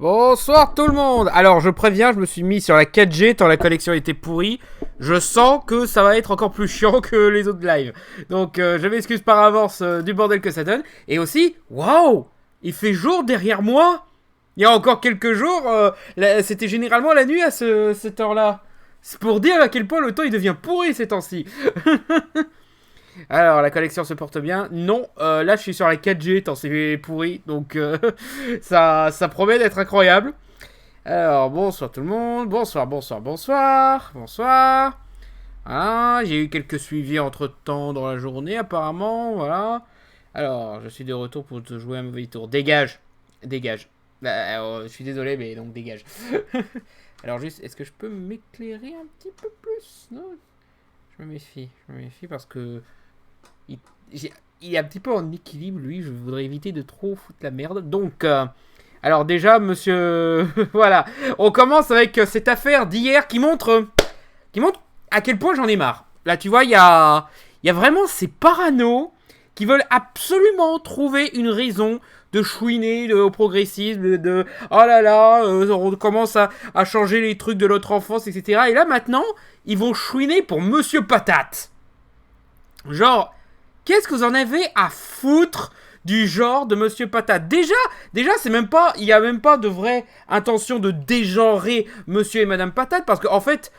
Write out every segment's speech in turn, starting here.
Bonsoir tout le monde. Alors je préviens, je me suis mis sur la 4G tant la connexion était pourrie. Je sens que ça va être encore plus chiant que les autres lives. Donc je m'excuse par avance du bordel que ça donne. Et aussi, waouh, il fait jour derrière moi. Il y a encore quelques jours, c'était généralement la nuit à cette heure-là. C'est pour dire à quel point le temps il devient pourri ces temps-ci. Alors, la connexion se porte bien. Non, là je suis sur la 4G, tant c'est pourri. Donc ça promet d'être incroyable. Alors, bonsoir tout le monde. Bonsoir. Voilà, j'ai eu quelques suivis entre-temps dans la journée apparemment. Voilà. Alors, je suis de retour pour te jouer un mauvais tour. Dégage. Je suis désolé, mais donc dégage. Alors juste, est-ce que je peux m'éclairer un petit peu plus? Non, je me méfie parce que il est un petit peu en équilibre, lui. Je voudrais éviter de trop foutre la merde. Donc, alors déjà, monsieur... voilà. On commence avec cette affaire d'hier qui montre à quel point j'en ai marre. Là, tu vois, il y a vraiment ces paranos qui veulent absolument trouver une raison de chouiner au progressisme, de oh là là, on commence à changer les trucs de notre enfance, etc. Et là, maintenant, ils vont chouiner pour Monsieur Patate. Genre... qu'est-ce que vous en avez à foutre du genre de Monsieur Patate? Déjà, c'est même pas, il y a même pas de vraie intention de dégenrer Monsieur et Madame Patate, parce qu'en fait,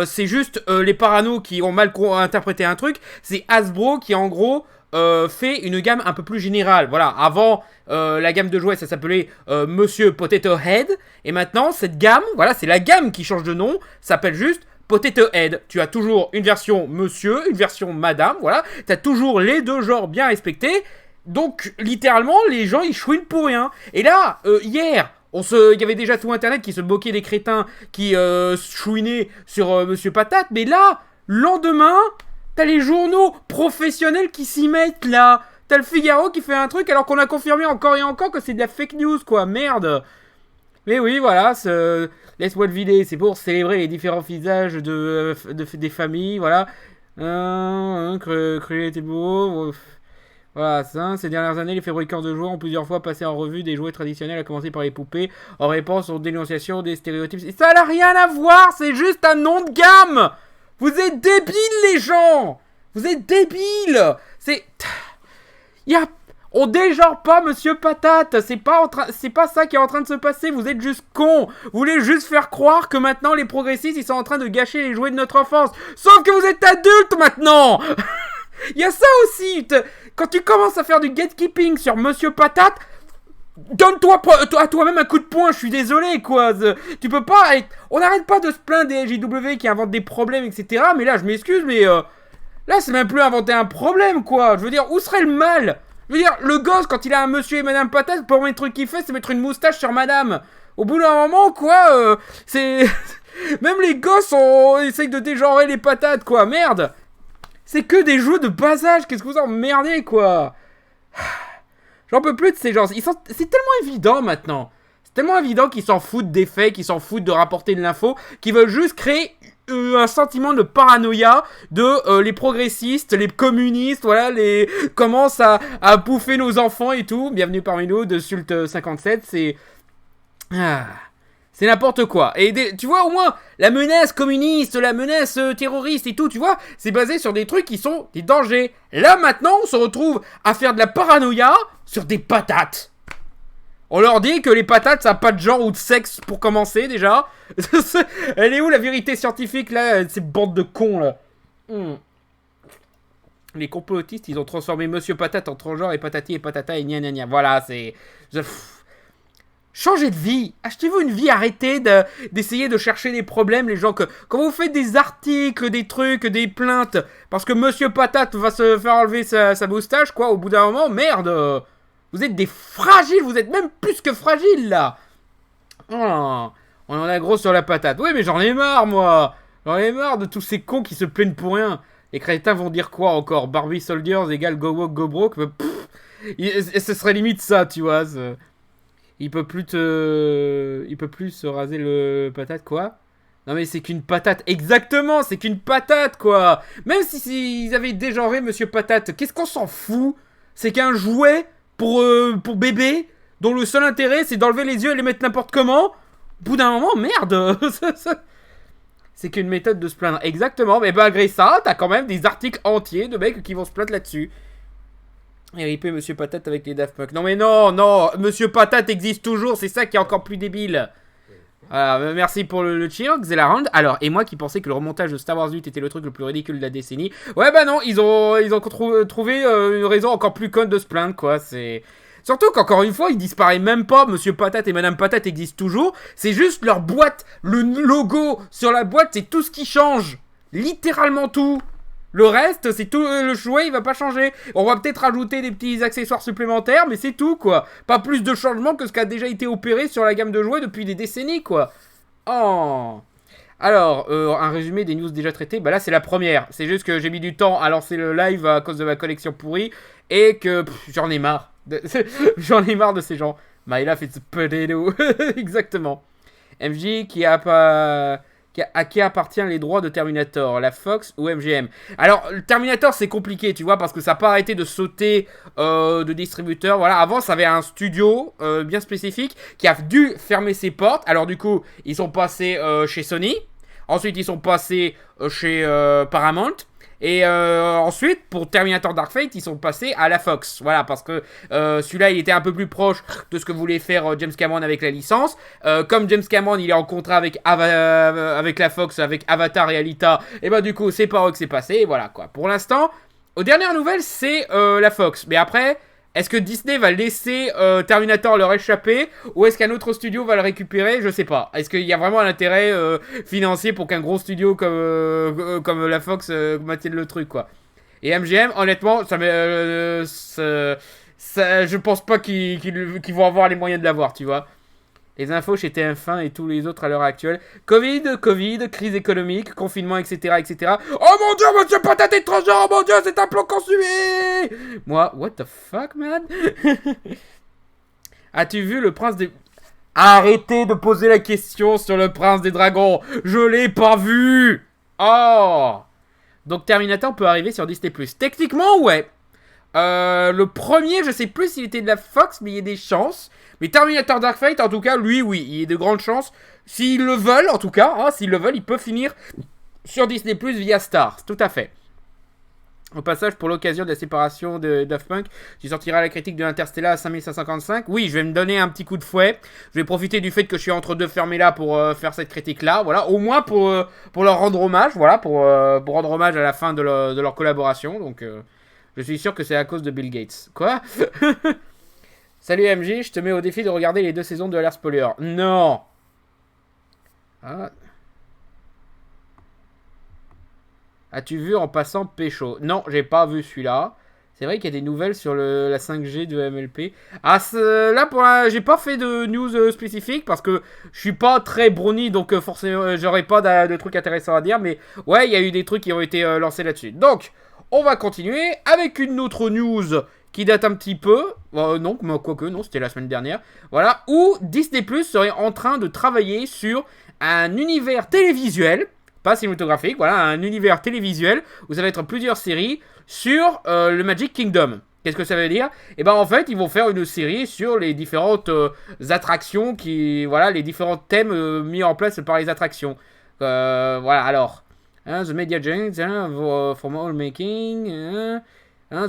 c'est juste les paranos qui ont mal interprété un truc. C'est Hasbro qui en gros fait une gamme un peu plus générale. Voilà, avant la gamme de jouets ça s'appelait Monsieur Potato Head, et maintenant cette gamme, voilà, c'est la gamme qui change de nom, s'appelle juste Potato Head. Tu as toujours une version monsieur, une version madame, voilà. Tu as toujours les deux genres bien respectés. Donc, littéralement, les gens, ils chouinent pour rien. Et là, hier, il y avait déjà tout Internet qui se moquait des crétins qui chouinaient sur Monsieur Patate. Mais là, lendemain, t'as les journaux professionnels qui s'y mettent, là. T'as le Figaro qui fait un truc alors qu'on a confirmé encore et encore que c'est de la fake news, quoi. Merde. Mais oui, voilà, laisse-moi le vider, c'est pour célébrer les différents visages des familles, voilà. Cruel était beau. Voilà, ça, ces dernières années, les fabricants de jouets ont plusieurs fois passé en revue des jouets traditionnels, à commencer par les poupées, en réponse aux dénonciations des stéréotypes. Et ça n'a rien à voir, c'est juste un nom de gamme. Vous êtes débiles, les gens. Vous êtes débiles. On dégenre pas Monsieur Patate, c'est pas ça qui est en train de se passer, vous êtes juste cons. Vous voulez juste faire croire que maintenant les progressistes ils sont en train de gâcher les jouets de notre enfance. Sauf que vous êtes adultes maintenant. Il y a ça aussi, quand tu commences à faire du gatekeeping sur Monsieur Patate, donne-toi à toi-même un coup de poing, je suis désolé quoi. Tu peux pas, on n'arrête pas de se plaindre des JW qui inventent des problèmes etc. Mais là je m'excuse mais là c'est même plus inventer un problème quoi. Je veux dire, où serait le mal? Je veux dire, le gosse, quand il a un Monsieur et Madame Patate, le premier truc qu'il fait, c'est mettre une moustache sur Madame. Au bout d'un moment, quoi, c'est... Même les gosses, essayent de dégenrer les patates, quoi, merde. C'est que des jeux de bas âge, qu'est-ce que vous en merdez, quoi. J'en peux plus de ces gens. C'est tellement évident, maintenant. C'est tellement évident qu'ils s'en foutent des faits, qu'ils s'en foutent de rapporter de l'info, qu'ils veulent juste créer un sentiment de paranoïa de les progressistes, les communistes, voilà, commencent à bouffer nos enfants et tout. Bienvenue parmi nous de Sult 57, c'est n'importe quoi. Et tu vois, au moins, la menace communiste, la menace terroriste et tout, tu vois, c'est basé sur des trucs qui sont des dangers. Là, maintenant, on se retrouve à faire de la paranoïa sur des patates. On leur dit que les patates, ça n'a pas de genre ou de sexe pour commencer, déjà. Elle est où la vérité scientifique, là, ces bandes de cons, là? Les complotistes, ils ont transformé Monsieur Patate en transgenre et patati et patata et gna gna gna. Voilà, c'est... Changez de vie. Achetez-vous une vie, arrêtez d'essayer de chercher des problèmes, les gens. Quand vous faites des articles, des trucs, des plaintes, parce que Monsieur Patate va se faire enlever sa moustache, quoi, au bout d'un moment, merde. Vous êtes des fragiles, vous êtes même plus que fragiles, là. Oh, on en a gros sur la patate. Oui, mais j'en ai marre, moi. J'en ai marre de tous ces cons qui se plaignent pour rien. Les crétins vont dire quoi encore? Barbie Soldiers égale Go Woke Go Broke. Ce serait limite ça, tu vois. Il peut plus se raser le patate, quoi. Non mais c'est qu'une patate, exactement, c'est qu'une patate, quoi. Même si ils avaient dégenré Monsieur Patate, qu'est-ce qu'on s'en fout? C'est qu'un jouet pour bébé. dont le seul intérêt c'est d'enlever les yeux et les mettre n'importe comment. Au bout d'un moment, merde. C'est qu'une méthode de se plaindre. Exactement, mais malgré ça, t'as quand même des articles entiers de mecs qui vont se plaindre là-dessus. Et RIP Monsieur Patate avec les Daft Punk. Non mais non, Monsieur Patate existe toujours, c'est ça qui est encore plus débile. Voilà, merci pour le cheer, Xelarand. Alors, et moi qui pensais que le remontage de Star Wars 8 était le truc le plus ridicule de la décennie. Ouais bah non, ils ont trouvé une raison encore plus conne de se plaindre, quoi. C'est... Surtout qu'encore une fois, il disparaît même pas. Monsieur Patate et Madame Patate existent toujours. C'est juste leur boîte. Le logo sur la boîte, c'est tout ce qui change. Littéralement tout. Le reste, c'est tout. Le jouet, il va pas changer. On va peut-être rajouter des petits accessoires supplémentaires, mais c'est tout, quoi. Pas plus de changements que ce qui a déjà été opéré sur la gamme de jouets depuis des décennies, quoi. Oh. Alors, un résumé des news déjà traitées. Bah là, c'est la première. C'est juste que j'ai mis du temps à lancer le live à cause de ma collection pourrie. Et que j'en ai marre. J'en ai marre de ces gens. My life is a potato. Exactement. MJ à qui appartient les droits de Terminator, la Fox ou MGM? Alors, le Terminator, c'est compliqué, tu vois, parce que ça n'a pas arrêté de sauter de distributeurs. Voilà, avant, ça avait un studio bien spécifique qui a dû fermer ses portes. Alors, du coup, ils sont passés chez Sony. Ensuite, ils sont passés chez Paramount. Et ensuite, pour Terminator Dark Fate, ils sont passés à la Fox. Voilà, parce que celui-là, il était un peu plus proche de ce que voulait faire James Cameron avec la licence. Comme James Cameron, il est en contrat avec la Fox, avec Avatar et Alita, et bah du coup, c'est par eux que c'est passé. Et voilà, quoi. Pour l'instant, aux dernières nouvelles, c'est la Fox. Mais après... Est-ce que Disney va laisser Terminator leur échapper ou est-ce qu'un autre studio va le récupérer? Je sais pas. Est-ce qu'il y a vraiment un intérêt financier pour qu'un gros studio comme la Fox maintienne le truc, quoi? Et MGM, honnêtement, je pense pas qu'ils vont avoir les moyens de l'avoir, tu vois. Les infos chez TF1 et tous les autres à l'heure actuelle. Covid, crise économique, confinement, etc., etc. Oh mon dieu, Monsieur Patate étrangère, oh mon dieu, c'est un plan consumé. Moi, what the fuck, man? As-tu vu le prince des... Arrêtez de poser la question sur le prince des dragons. Je l'ai pas vu. Oh. Donc Terminator peut arriver sur Disney+. Techniquement, ouais. Le premier, je sais plus s'il était de la Fox, mais il y a des chances. Mais Terminator Dark Fate, en tout cas, lui, oui, il y a de grandes chances. S'ils le veulent, en tout cas, hein, s'ils le veulent, il peut finir sur Disney Plus via Stars, tout à fait. Au passage, pour l'occasion de la séparation de Daft Punk, tu sortiras la critique de Interstellar à 5555. Oui, je vais me donner un petit coup de fouet. Je vais profiter du fait que je suis entre deux fermés là pour faire cette critique-là. Voilà, au moins pour leur rendre hommage. Voilà, pour rendre hommage à la fin de leur collaboration. Donc, je suis sûr que c'est à cause de Bill Gates. Quoi? Salut MJ, je te mets au défi de regarder les 2 saisons de Alert Spoiler. Non. Ah. As-tu vu en passant Pécho? Non, j'ai pas vu celui-là. C'est vrai qu'il y a des nouvelles sur la 5G de MLP. Ah, là, j'ai pas fait de news spécifiques parce que je suis pas très brownie, donc forcément, j'aurais pas de trucs intéressants à dire. Mais ouais, il y a eu des trucs qui ont été lancés là-dessus. Donc, on va continuer avec une autre news qui date un petit peu, non, quoique, non, c'était la semaine dernière, voilà, où Disney Plus serait en train de travailler sur un univers télévisuel, pas cinématographique, voilà, un univers télévisuel, où ça va être plusieurs séries sur le Magic Kingdom. Qu'est-ce que ça veut dire? Et ben en fait, ils vont faire une série sur les différentes attractions, voilà, les différents thèmes mis en place par les attractions. Voilà, alors, The Media Giants, from all making...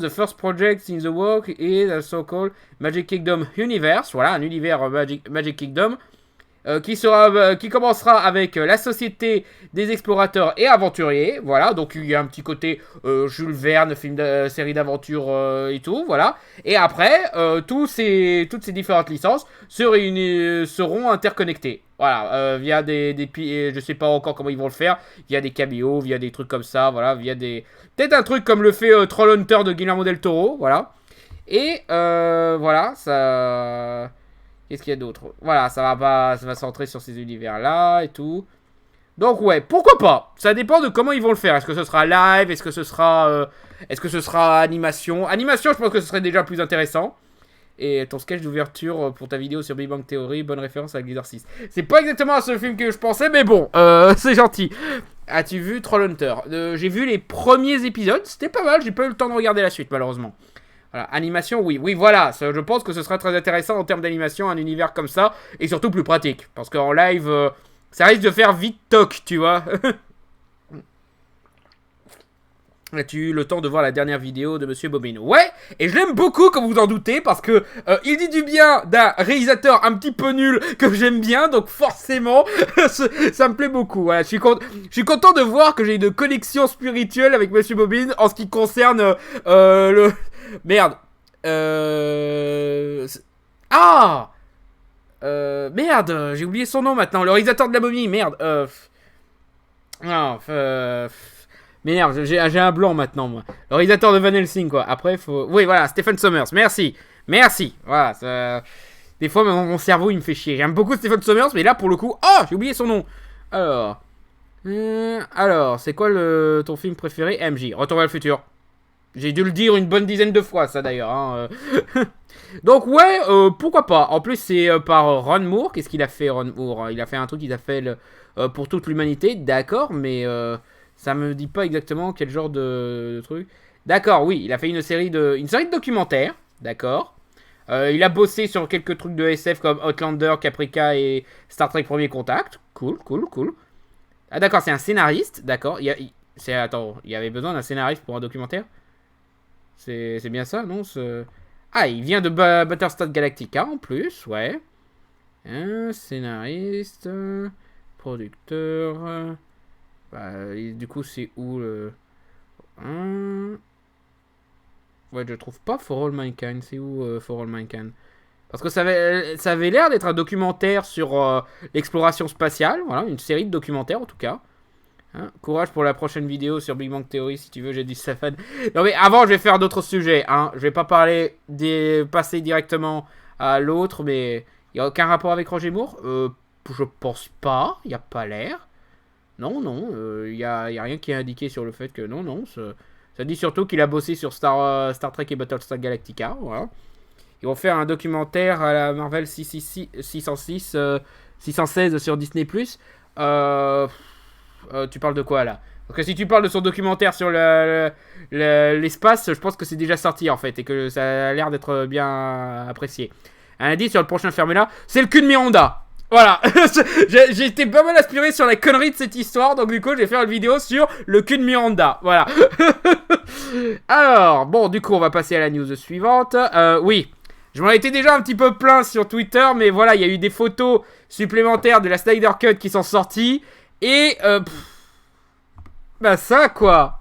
the first project in the work is a so-called Magic Kingdom Universe. Voilà, un univers Magic Kingdom qui commencera avec la Société des Explorateurs et Aventuriers. Voilà, donc il y a un petit côté Jules Verne, série d'aventure et tout. Voilà. Et après, toutes ces différentes licences seront interconnectées. Voilà, via je sais pas encore comment ils vont le faire, via des cameos, via des trucs comme ça, voilà, via des... Peut-être un truc comme le fait Trollhunter de Guillermo del Toro, voilà. Et voilà, ça... Qu'est-ce qu'il y a d'autre? Voilà, ça va centrer sur ces univers-là et tout. Donc ouais, pourquoi pas? Ça dépend de comment ils vont le faire. Est-ce que ce sera live? Est-ce que ce sera animation? Animation, je pense que ce serait déjà plus intéressant. Et ton sketch d'ouverture pour ta vidéo sur Big Bang Theory, bonne référence à l'exorciste. C'est pas exactement ce film que je pensais, mais bon, c'est gentil. As-tu vu Trollhunter? J'ai vu les premiers épisodes, c'était pas mal, j'ai pas eu le temps de regarder la suite malheureusement. Voilà, animation, oui. Oui, voilà. Je pense que ce serait très intéressant en termes d'animation, un univers comme ça. Et surtout plus pratique. Parce qu'en live, ça risque de faire vite toc, tu vois. As-tu eu le temps de voir la dernière vidéo de Monsieur Bobine? Ouais, et je l'aime beaucoup, comme vous en doutez, parce que il dit du bien d'un réalisateur un petit peu nul que j'aime bien, donc forcément, ça me plaît beaucoup. Voilà, je suis content de voir que j'ai une connexion spirituelle avec Monsieur Bobine en ce qui concerne le... Merde. Ah Merde, j'ai oublié son nom maintenant, le réalisateur de la momie, merde. Non, Merde, j'ai un blanc maintenant, moi. Le réalisateur de Van Helsing, quoi. Après, faut... Oui, voilà, Stephen Sommers. Merci. Merci. Voilà, ça... Des fois, mon cerveau, il me fait chier. J'aime beaucoup Stephen Sommers, mais là, pour le coup... Oh, j'ai oublié son nom. Alors, c'est quoi ton film préféré? MJ, Retour vers le futur. J'ai dû le dire une bonne dizaine de fois, ça, d'ailleurs. Hein. Donc, ouais, pourquoi pas. En plus, c'est par Ron Moore. Qu'est-ce qu'il a fait, Ron Moore? Il a fait un truc qui s'appelle Pour toute l'humanité. D'accord, mais... ça me dit pas exactement quel genre de truc. D'accord, oui, il a fait une série de documentaires, d'accord. Il a bossé sur quelques trucs de SF comme Outlander, Caprica et Star Trek Premier Contact. Cool, cool, cool. Ah d'accord, c'est un scénariste, d'accord. Attends, il y avait besoin d'un scénariste pour un documentaire? C'est bien ça, non? Ah, il vient de Battlestar Galactica en plus, ouais. Un scénariste, producteur... du coup, c'est où le... Ouais, je trouve pas For All Mankind. C'est où For All Mankind? Parce que ça avait l'air d'être un documentaire sur l'exploration spatiale. Voilà, une série de documentaires en tout cas. Hein, courage pour la prochaine vidéo sur Big Bang Theory si tu veux, j'ai dit Stéphane. Non mais avant, je vais faire d'autres sujets. Hein. Je vais pas passer directement à l'autre, mais il n'y a aucun rapport avec Roger Moore. Je pense pas, il n'y a pas l'air. Non, non, y a rien qui est indiqué sur le fait que non. Ça dit surtout qu'il a bossé sur Star Trek et Battlestar Galactica. Voilà. Ils vont faire un documentaire à la Marvel 616 sur Disney+. Tu parles de quoi là? Parce que si tu parles de son documentaire sur l'espace, je pense que c'est déjà sorti en fait et que ça a l'air d'être bien apprécié. Un indice sur le prochain Fermela, c'est le cul de Miranda. Voilà, j'ai été pas mal inspiré sur la connerie de cette histoire, donc du coup, je vais faire une vidéo sur le cul de Miranda. Voilà. Alors, bon, du coup, on va passer à la news suivante. Oui, je m'en étais déjà un petit peu plaint sur Twitter, mais voilà, il y a eu des photos supplémentaires de la Snyder Cut qui sont sorties. Et, bah ça, quoi.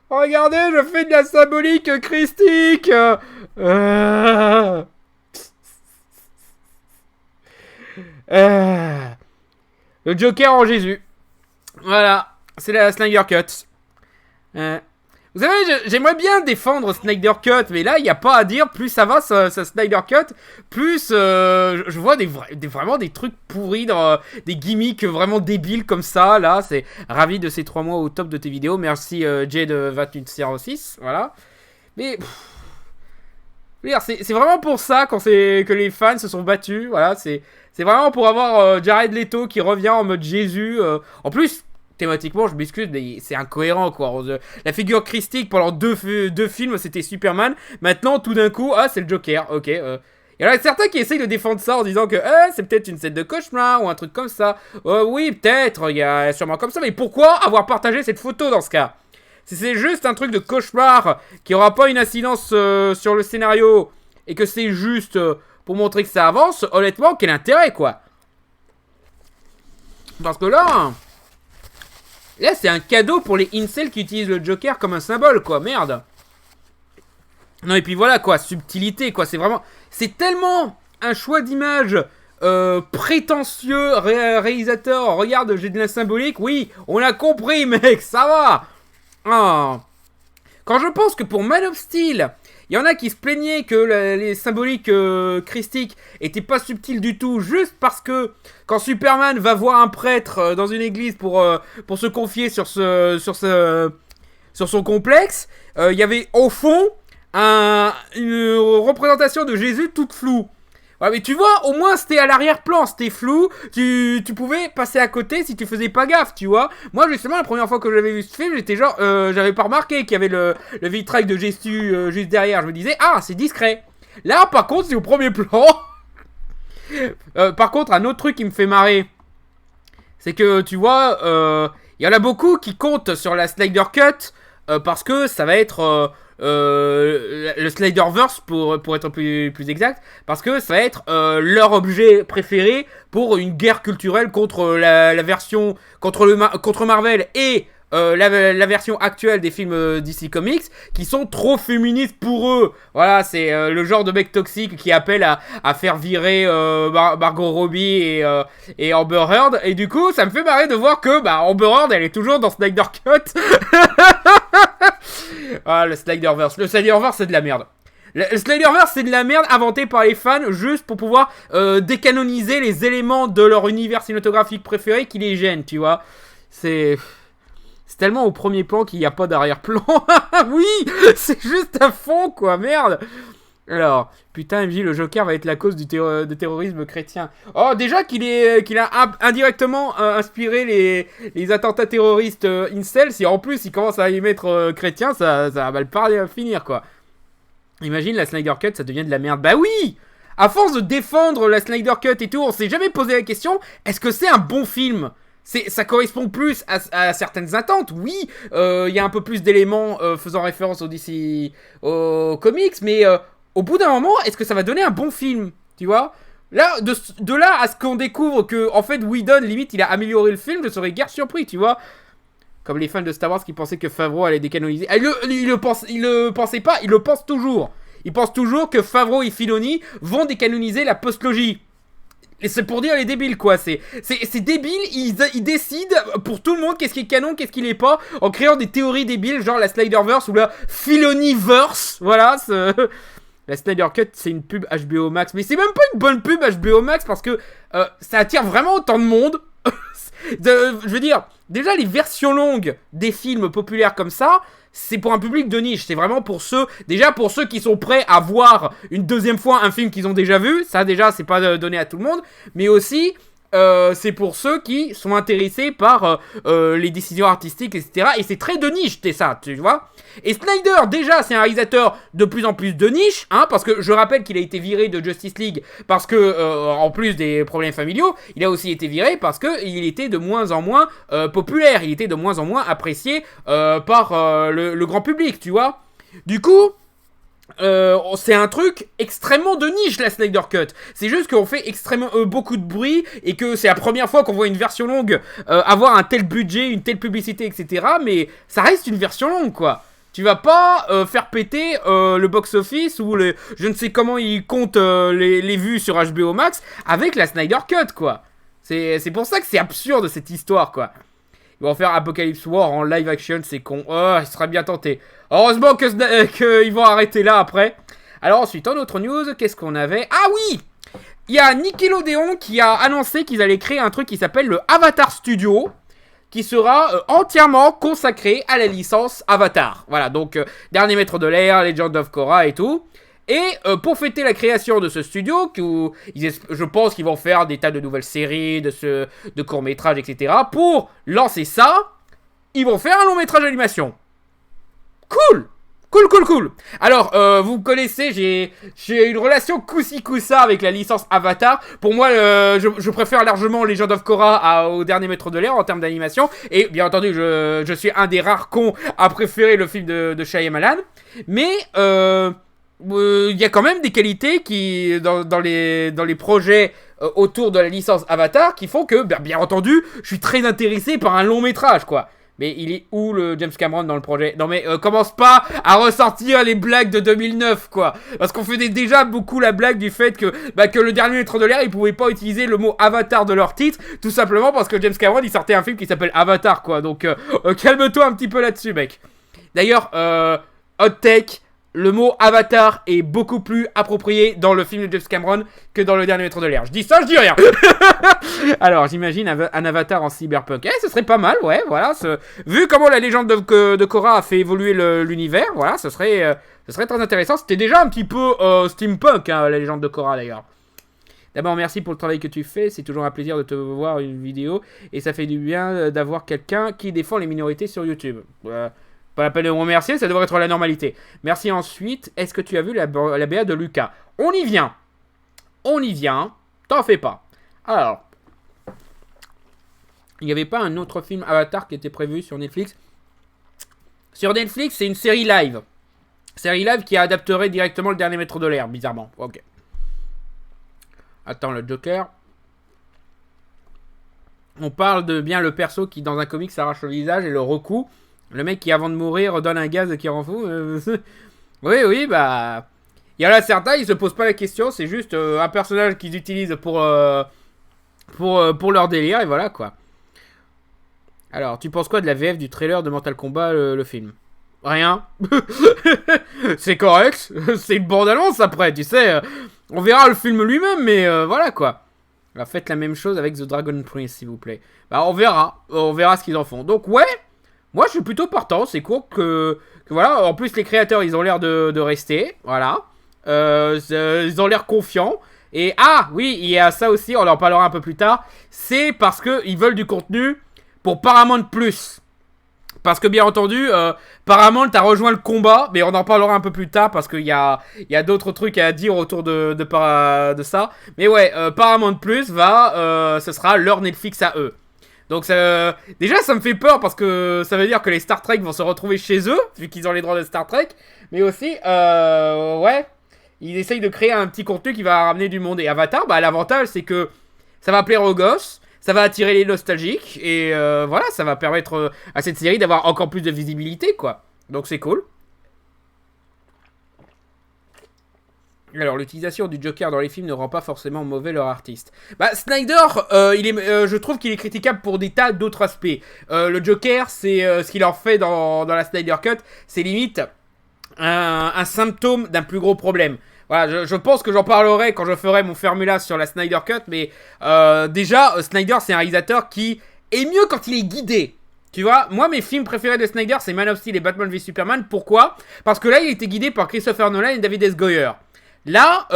Regardez, je fais de la symbolique christique. Le Joker en Jésus. Voilà, c'est la Snyder Cut. Vous savez, j'aimerais bien défendre Snyder Cut, mais là, il n'y a pas à dire. Plus ça va, ça Snyder Cut, plus je vois vraiment des trucs pourris, des gimmicks vraiment débiles comme ça. Là, c'est ravi de ces 3 mois au top de tes vidéos. Merci Jay de 2806. Voilà. Mais... c'est vraiment pour ça que les fans se sont battus. Voilà, c'est vraiment pour avoir Jared Leto qui revient en mode Jésus. En plus, thématiquement, je m'excuse, mais c'est incohérent quoi. La figure christique pendant deux films, c'était Superman. Maintenant, tout d'un coup, c'est le Joker. Ok. Il y en a certains qui essayent de défendre ça en disant que c'est peut-être une scène de cauchemar ou un truc comme ça. Oui, peut-être, il y a sûrement comme ça. Mais pourquoi avoir partagé cette photo dans ce cas? Si c'est juste un truc de cauchemar qui aura pas une incidence sur le scénario et que c'est juste pour montrer que ça avance, honnêtement, quel intérêt quoi? Parce que là c'est un cadeau pour les incels qui utilisent le Joker comme un symbole quoi, merde. Non et puis voilà quoi, subtilité quoi, c'est tellement un choix d'image prétentieux, réalisateur, regarde j'ai de la symbolique, oui, on a compris mec, ça va. Oh. Quand je pense que pour Man of Steel, il y en a qui se plaignaient que les symboliques christiques étaient pas subtiles du tout, juste parce que quand Superman va voir un prêtre dans une église pour se confier sur son complexe, il y avait au fond une représentation de Jésus toute floue. Ouais, mais tu vois, au moins c'était à l'arrière-plan, c'était flou, tu pouvais passer à côté si tu faisais pas gaffe, tu vois. Moi, justement, la première fois que j'avais vu ce film, j'étais genre, j'avais pas remarqué qu'il y avait le vitrail de gestu juste derrière. Je me disais, ah, c'est discret. Là, par contre, c'est au premier plan. Par contre, un autre truc qui me fait marrer, c'est que, tu vois, y en a beaucoup qui comptent sur la Snyder Cut parce que ça va être le Snyderverse pour être plus exact, parce que ça va être leur objet préféré pour une guerre culturelle contre la version contre Marvel et la version actuelle des films DC Comics qui sont trop féministes pour eux. Voilà, c'est le genre de mec toxique qui appelle à faire virer Margot Robbie et Amber Heard. Et du coup, ça me fait marrer de voir que Amber Heard, elle est toujours dans Snyder Cut. Ah, le Snyderverse. Le Snyderverse, c'est de la merde. Le Snyderverse, c'est de la merde inventée par les fans juste pour pouvoir décanoniser les éléments de leur univers cinématographique préféré qui les gênent, tu vois. C'est tellement au premier plan qu'il n'y a pas d'arrière-plan. Oui, c'est juste à fond, quoi, merde. Alors, putain, MJ, le Joker va être la cause du terrorisme chrétien. Oh, déjà qu'il a indirectement inspiré les attentats terroristes incel, si en plus il commence à y mettre chrétien, ça va mal parler à finir, quoi. Imagine la Snyder Cut, ça devient de la merde. Bah oui! À force de défendre la Snyder Cut et tout, on s'est jamais posé la question, est-ce que c'est un bon film? Ça correspond plus à certaines attentes, oui, y a un peu plus d'éléments faisant référence aux comics, mais au bout d'un moment, est-ce que ça va donner un bon film, tu vois? Là, de là à ce qu'on découvre que, en fait, Whedon, limite, il a amélioré le film, je serais guère surpris, tu vois? Comme les fans de Star Wars qui pensaient que Favreau allait décanoniser. Il le pensait pas, il le pense toujours. Il pense toujours que Favreau et Filoni vont décanoniser la postlogie. Et c'est pour dire les débiles, quoi. C'est débile, ils décident pour tout le monde qu'est-ce qui est canon, qu'est-ce qui l'est pas, en créant des théories débiles, genre la Snyderverse ou la Filoniverse. Voilà, la Snyder Cut, c'est une pub HBO Max. Mais c'est même pas une bonne pub HBO Max parce que ça attire vraiment autant de monde. Je veux dire, déjà les versions longues des films populaires comme ça, c'est pour un public de niche. C'est vraiment pour ceux qui sont prêts à voir une deuxième fois un film qu'ils ont déjà vu. Ça déjà, c'est pas donné à tout le monde. Mais aussi, c'est pour ceux qui sont intéressés par les décisions artistiques, etc. Et c'est très de niche, c'est ça, tu vois. Et Snyder, déjà, c'est un réalisateur de plus en plus de niche, hein, parce que je rappelle qu'il a été viré de Justice League parce que, en plus des problèmes familiaux, il a aussi été viré parce que il était de moins en moins populaire, il était de moins en moins apprécié par le grand public, tu vois. Du coup, c'est un truc extrêmement de niche, la Snyder Cut. C'est juste qu'on fait extrêmement beaucoup de bruit et que c'est la première fois qu'on voit une version longue avoir un tel budget, une telle publicité, etc. Mais ça reste une version longue, quoi. Tu vas pas faire péter le box-office ou je ne sais comment ils comptent les vues sur HBO Max avec la Snyder Cut, quoi. C'est pour ça que c'est absurde, cette histoire, quoi. Ils vont faire Apocalypse War en live action, c'est con. Oh, il sera bien tenté. Heureusement qu'ils vont arrêter là après. Alors ensuite, en autre news, qu'est-ce qu'on avait? Ah oui! Il y a Nickelodeon qui a annoncé qu'ils allaient créer un truc qui s'appelle le Avatar Studio, qui sera entièrement consacré à la licence Avatar. Voilà, donc Dernier Maître de l'Air, Legend of Korra et tout. Et pour fêter la création de ce studio, je pense qu'ils vont faire des tas de nouvelles séries, de courts-métrages, etc. Pour lancer ça, ils vont faire un long-métrage d'animation. Cool! Cool. Alors, vous me connaissez, j'ai une relation coussi-coussa avec la licence Avatar. Pour moi, je préfère largement Legend of Korra au Dernier Maître de l'Air en termes d'animation. Et bien entendu, je suis un des rares cons à préférer le film de Shyamalan. Mais il y a quand même des qualités qui dans les projets autour de la licence Avatar qui font que, bien entendu, je suis très intéressé par un long métrage, quoi. Mais il est où le James Cameron dans le projet? Non mais commence pas à ressortir les blagues de 2009, quoi. Parce qu'on faisait déjà beaucoup la blague du fait que le Dernier Maître de l'Air, ils pouvaient pas utiliser le mot Avatar de leur titre, tout simplement parce que James Cameron, il sortait un film qui s'appelle Avatar, quoi. Donc calme-toi un petit peu là-dessus, mec. D'ailleurs, hot take, le mot Avatar est beaucoup plus approprié dans le film de James Cameron que dans le Dernier Maître de l'Air. Je dis ça, je dis rien. Alors, j'imagine un Avatar en cyberpunk. Ce serait pas mal, ouais, voilà. Vu comment la légende de Korra a fait évoluer l'univers, voilà, ce serait très intéressant. C'était déjà un petit peu steampunk, hein, la légende de Korra, d'ailleurs. D'abord, merci pour le travail que tu fais. C'est toujours un plaisir de te voir une vidéo. Et ça fait du bien d'avoir quelqu'un qui défend les minorités sur YouTube. Pas la peine de me remercier, ça devrait être la normalité. Merci ensuite. Est-ce que tu as vu la BA de Lucas? On y vient. On y vient. T'en fais pas. Alors. Il n'y avait pas un autre film Avatar qui était prévu sur Netflix? Sur Netflix, c'est une série live. Série live qui adapterait directement le dernier maître de l'air, bizarrement. Ok. Attends, le Joker. On parle de bien le perso qui, dans un comic, s'arrache le visage et le recoue. Le mec qui, avant de mourir, donne un gaz qui rend fou. Oui, bah... Il y en a certains, ils se posent pas la question. C'est juste un personnage qu'ils utilisent pour leur délire. Et voilà, quoi. Alors, tu penses quoi de la VF du trailer de Mortal Kombat, le film? Rien. C'est correct. C'est une bande-annonce après, tu sais. On verra le film lui-même, mais voilà quoi. Alors faites la même chose avec The Dragon Prince, s'il vous plaît. Bah on verra ce qu'ils en font. Donc ouais, moi je suis plutôt partant. C'est cool que voilà. En plus les créateurs, ils ont l'air de rester. Voilà. Ils ont l'air confiants. Et ah oui, il y a ça aussi, on en parlera un peu plus tard. C'est parce qu'ils veulent du contenu pour Paramount+. Parce que bien entendu, Paramount a rejoint le combat, mais on en parlera un peu plus tard parce qu'il y a d'autres trucs à dire autour de ça. Mais ouais, Paramount Plus ce sera leur Netflix à eux. Donc déjà ça me fait peur parce que ça veut dire que les Star Trek vont se retrouver chez eux, vu qu'ils ont les droits de Star Trek. Mais aussi, ouais, ils essayent de créer un petit contenu qui va ramener du monde. Et Avatar, bah l'avantage c'est que ça va plaire aux gosses. Ça va attirer les nostalgiques et voilà, ça va permettre à cette série d'avoir encore plus de visibilité, quoi. Donc c'est cool. Alors, l'utilisation du Joker dans les films ne rend pas forcément mauvais leur artiste. Bah, Snyder, je trouve qu'il est critiquable pour des tas d'autres aspects. Le Joker, c'est ce qu'il en fait dans la Snyder Cut, c'est limite un symptôme d'un plus gros problème. Voilà, je pense que j'en parlerai quand je ferai mon formula sur la Snyder Cut, mais déjà, Snyder, c'est un réalisateur qui est mieux quand il est guidé. Tu vois, moi, mes films préférés de Snyder, c'est Man of Steel et Batman v Superman. Pourquoi? Parce que là, il était guidé par Christopher Nolan et David S. Goyer. Là,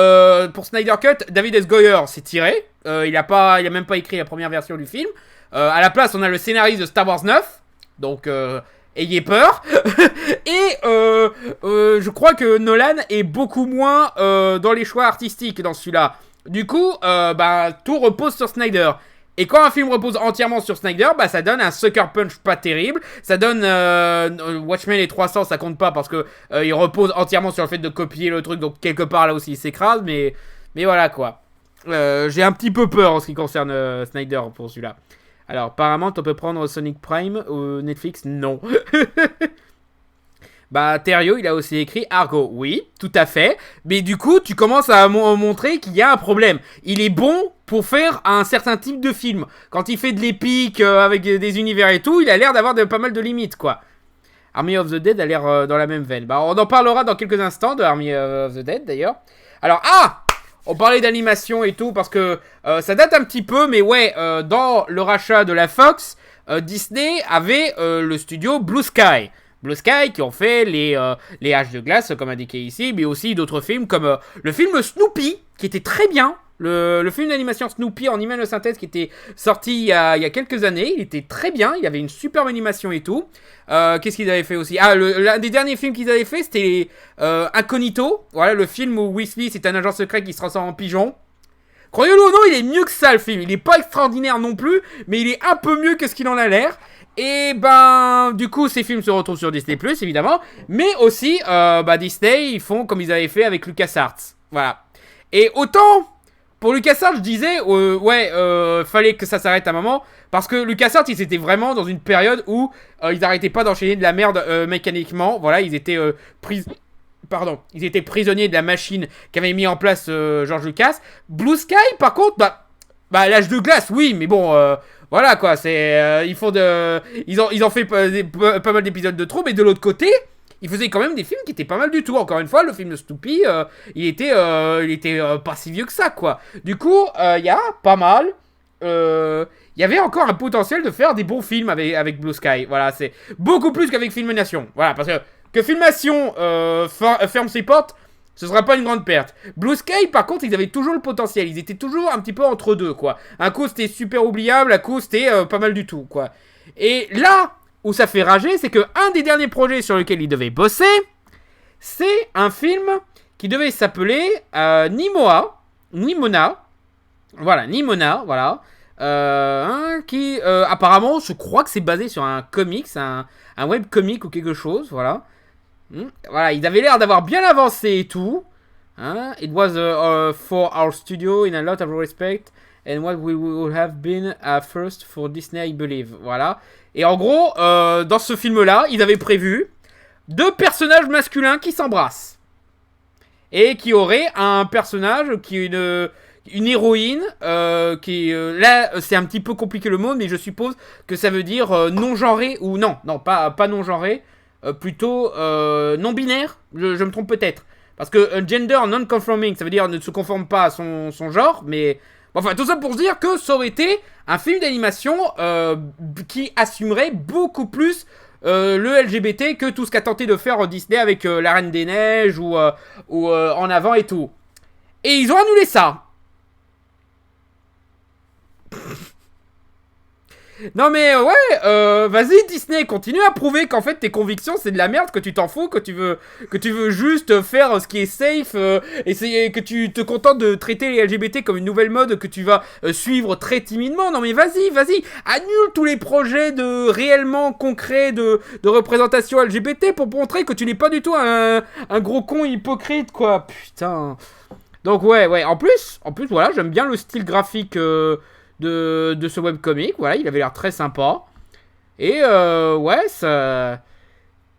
pour Snyder Cut, David S. Goyer s'est tiré. Il a même pas écrit la première version du film. À la place, on a le scénariste de Star Wars 9. Donc... ayez peur. Et je crois que Nolan est beaucoup moins dans les choix artistiques dans celui-là. Du coup, tout repose sur Snyder. Et quand un film repose entièrement sur Snyder, ça donne un sucker punch pas terrible. Ça donne Watchmen et 300, ça compte pas parce que il repose entièrement sur le fait de copier le truc. Donc quelque part là aussi il s'écrase, mais voilà quoi. J'ai un petit peu peur en ce qui concerne Snyder pour celui-là. Alors, apparemment, on peut prendre Sonic Prime ou Netflix? Non. Bah, Terrio, il a aussi écrit Argo. Oui, tout à fait. Mais du coup, tu commences à montrer qu'il y a un problème. Il est bon pour faire un certain type de film. Quand il fait de l'épique avec des univers et tout, il a l'air d'avoir pas mal de limites, quoi. Army of the Dead a l'air dans la même veine. Bah, on en parlera dans quelques instants de Army of the Dead, d'ailleurs. Alors, on parlait d'animation et tout parce que ça date un petit peu, mais ouais, dans le rachat de la Fox, Disney avait le studio Blue Sky. Blue Sky qui ont fait les Haches de glace, comme indiqué ici, mais aussi d'autres films comme le film Snoopy, qui était très bien. Le film d'animation Snoopy en image de synthèse qui était sorti il y a quelques années, il était très bien, il y avait une superbe animation et tout. Qu'est-ce qu'ils avaient fait aussi? L'un des derniers films qu'ils avaient fait, c'était Incognito. Voilà, le film où Will Smith est un agent secret qui se transforme en pigeon. Croyez-le ou non, il est mieux que ça le film. Il est pas extraordinaire non plus, mais il est un peu mieux que ce qu'il en a l'air. Et du coup, ces films se retrouvent sur Disney+, évidemment. Mais aussi, Disney, ils font comme ils avaient fait avec LucasArts. Voilà. Et autant... Pour LucasArts, je disais, fallait que ça s'arrête un moment, parce que LucasArts, ils étaient vraiment dans une période où ils arrêtaient pas d'enchaîner de la merde mécaniquement. Voilà, ils étaient prisonniers de la machine qu'avait mis en place George Lucas. Blue Sky, par contre, l'âge de glace, oui, mais bon, voilà quoi, c'est ils ont fait pas mal d'épisodes de trop, mais de l'autre côté. Il faisait quand même des films qui étaient pas mal du tout. Encore une fois, le film de Snoopy, il était pas si vieux que ça, quoi. Du coup, il y a pas mal. Il y avait encore un potentiel de faire des bons films avec Blue Sky. Voilà, c'est beaucoup plus qu'avec Filmation. Voilà, parce que Filmation ferme ses portes, Ce sera pas une grande perte. Blue Sky, par contre, ils avaient toujours le potentiel. Ils étaient toujours un petit peu entre deux, quoi. Un coup, c'était super oubliable, un coup, c'était pas mal du tout, quoi. Et là où ça fait rager, c'est que un des derniers projets sur lequel ils devaient bosser, c'est un film qui devait s'appeler Nimona. Voilà, Nimona, voilà. Qui, apparemment, je crois que c'est basé sur un comics, un webcomic ou quelque chose, voilà. Voilà, ils avaient l'air d'avoir bien avancé et tout. It was for our studio in a lot of respect and what we would have been first for Disney, I believe. Voilà. Et en gros, dans ce film-là, ils avaient prévu 2 personnages masculins qui s'embrassent. Et qui auraient un personnage qui est une héroïne qui là c'est un petit peu compliqué le mot, mais je suppose que ça veut dire non-genré ou non pas non-genré, plutôt non-binaire, je me trompe peut-être. Parce que gender non-conforming, ça veut dire ne se conforme pas à son genre, mais... Enfin, tout ça pour se dire que ça aurait été un film d'animation qui assumerait beaucoup plus le LGBT que tout ce qu'a tenté de faire Disney avec La Reine des Neiges ou En Avant et tout. Et ils ont annulé ça. Non mais ouais, vas-y Disney, continue à prouver qu'en fait tes convictions c'est de la merde, que tu t'en fous, que tu veux juste faire ce qui est safe, et que tu te contentes de traiter les LGBT comme une nouvelle mode que tu vas suivre très timidement. Non mais vas-y, annule tous les projets de réellement concrets de représentation LGBT pour montrer que tu n'es pas du tout un gros con hypocrite quoi. Putain. Donc ouais, en plus voilà, j'aime bien le style graphique de ce webcomic, voilà, il avait l'air très sympa. Et ouais, ça...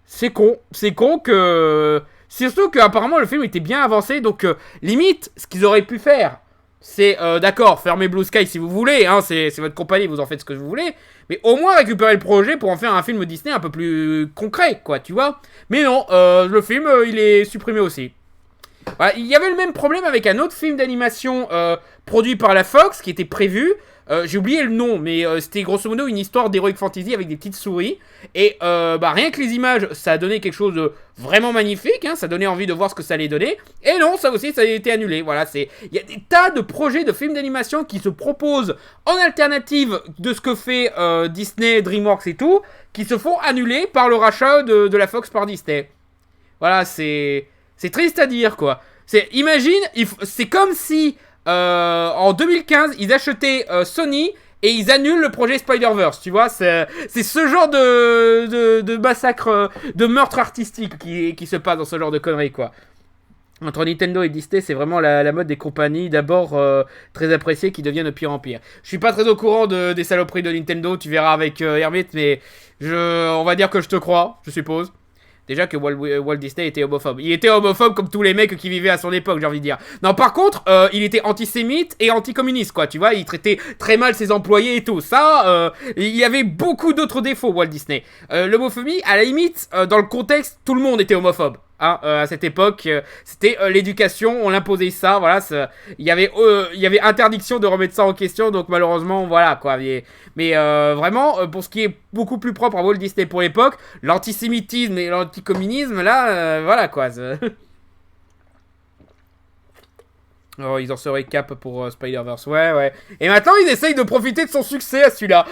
C'est con que... Surtout qu'apparemment le film était bien avancé, donc limite, ce qu'ils auraient pu faire, c'est, d'accord, fermez Blue Sky si vous voulez, hein, c'est votre compagnie, vous en faites ce que vous voulez, mais au moins récupérer le projet pour en faire un film Disney un peu plus concret, quoi, tu vois. Mais non, le film, il est supprimé aussi. Voilà, il y avait le même problème avec un autre film d'animation produit par la Fox qui était prévu. J'ai oublié le nom, mais c'était grosso modo une histoire d'heroic fantasy avec des petites souris. Et rien que les images, ça a donné quelque chose de vraiment magnifique. Hein, ça donnait envie de voir ce que ça allait donner. Et non, ça aussi, ça a été annulé. Voilà, il y a des tas de projets de films d'animation qui se proposent en alternative de ce que fait Disney, DreamWorks et tout, qui se font annuler par le rachat de la Fox par Disney. Voilà, c'est triste à dire, quoi. Imagine, c'est comme si en 2015, ils achetaient Sony et ils annulent le projet Spider-Verse, tu vois. C'est ce genre de massacre, de meurtre artistique qui se passe dans ce genre de conneries, quoi. Entre Nintendo et Disney, c'est vraiment la mode des compagnies d'abord très appréciées qui deviennent de pire en pire. Je suis pas très au courant des saloperies de Nintendo, tu verras avec Hermit, mais on va dire que je te crois, je suppose. Déjà que Walt Disney était homophobe. Il était homophobe comme tous les mecs qui vivaient à son époque, j'ai envie de dire. Non, par contre, il était antisémite et anticommuniste, quoi. Tu vois, il traitait très mal ses employés et tout. Ça, il y avait beaucoup d'autres défauts, Walt Disney. L'homophobie, à la limite, dans le contexte, tout le monde était homophobe. Hein, à cette époque, c'était l'éducation, on imposait ça, voilà, il y avait interdiction de remettre ça en question, donc malheureusement, voilà, quoi. Mais vraiment, pour ce qui est beaucoup plus propre à Walt Disney pour l'époque, l'antisémitisme et l'anticommunisme, là, voilà, quoi. Oh, ils en seraient cap pour Spider-Verse, ouais. Et maintenant, ils essayent de profiter de son succès à celui-là.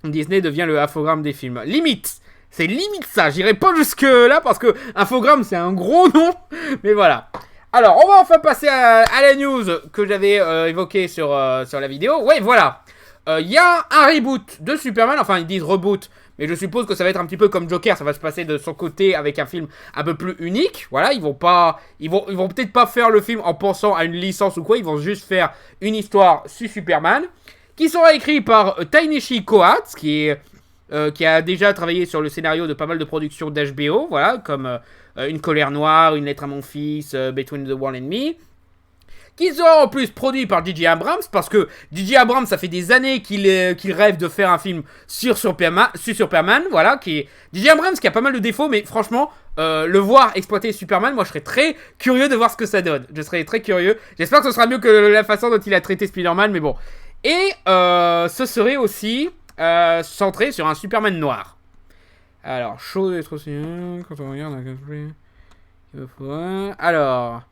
Disney devient le infogramme des films. Limite. C'est limite ça, j'irai pas jusque là parce que infogramme c'est un gros nom, mais voilà. Alors on va enfin passer à la news que j'avais évoquée sur la vidéo. Ouais voilà, il y a un reboot de Superman, enfin ils disent reboot, mais je suppose que ça va être un petit peu comme Joker, ça va se passer de son côté avec un film un peu plus unique. Voilà, ils vont peut-être pas faire le film en pensant à une licence ou quoi, ils vont juste faire une histoire sur Superman, qui sera écrit par Tainichi Kohatsu, qui a déjà travaillé sur le scénario de pas mal de productions d'HBO, voilà, comme Une colère noire, Une lettre à mon fils, Between the World and Me, qui sera en plus produit par J.J. Abrams, parce que J.J. Abrams, ça fait des années qu'il rêve de faire un film sur Superman, voilà, J.J. Abrams qui a pas mal de défauts, mais franchement, le voir exploiter Superman, moi je serais très curieux de voir ce que ça donne, je serais très curieux, j'espère que ce sera mieux que la façon dont il a traité Spider-Man, mais bon. Et ce serait aussi centré sur un Superman noir. Alors, chaud d'être aussi... Quand on regarde un gameplay... Alors,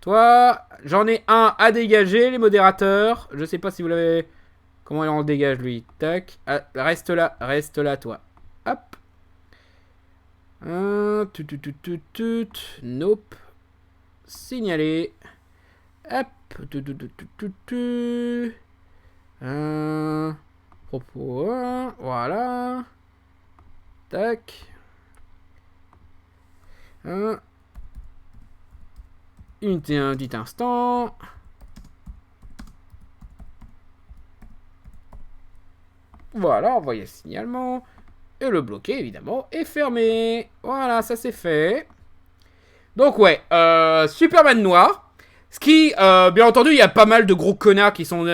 toi, j'en ai un à dégager, les modérateurs. Je sais pas si vous l'avez... Comment on le dégage, lui. Tac. Ah, reste là, toi. Hop. Nope. Signaler. Hop. Propos 1. Voilà. Tac. Unité un petit instant. Voilà, envoyer signalement. Et le bloquer, évidemment, est fermé. Voilà, ça c'est fait. Donc ouais, Superman noir. Ce qui, bien entendu, il y a pas mal de gros connards qui sont...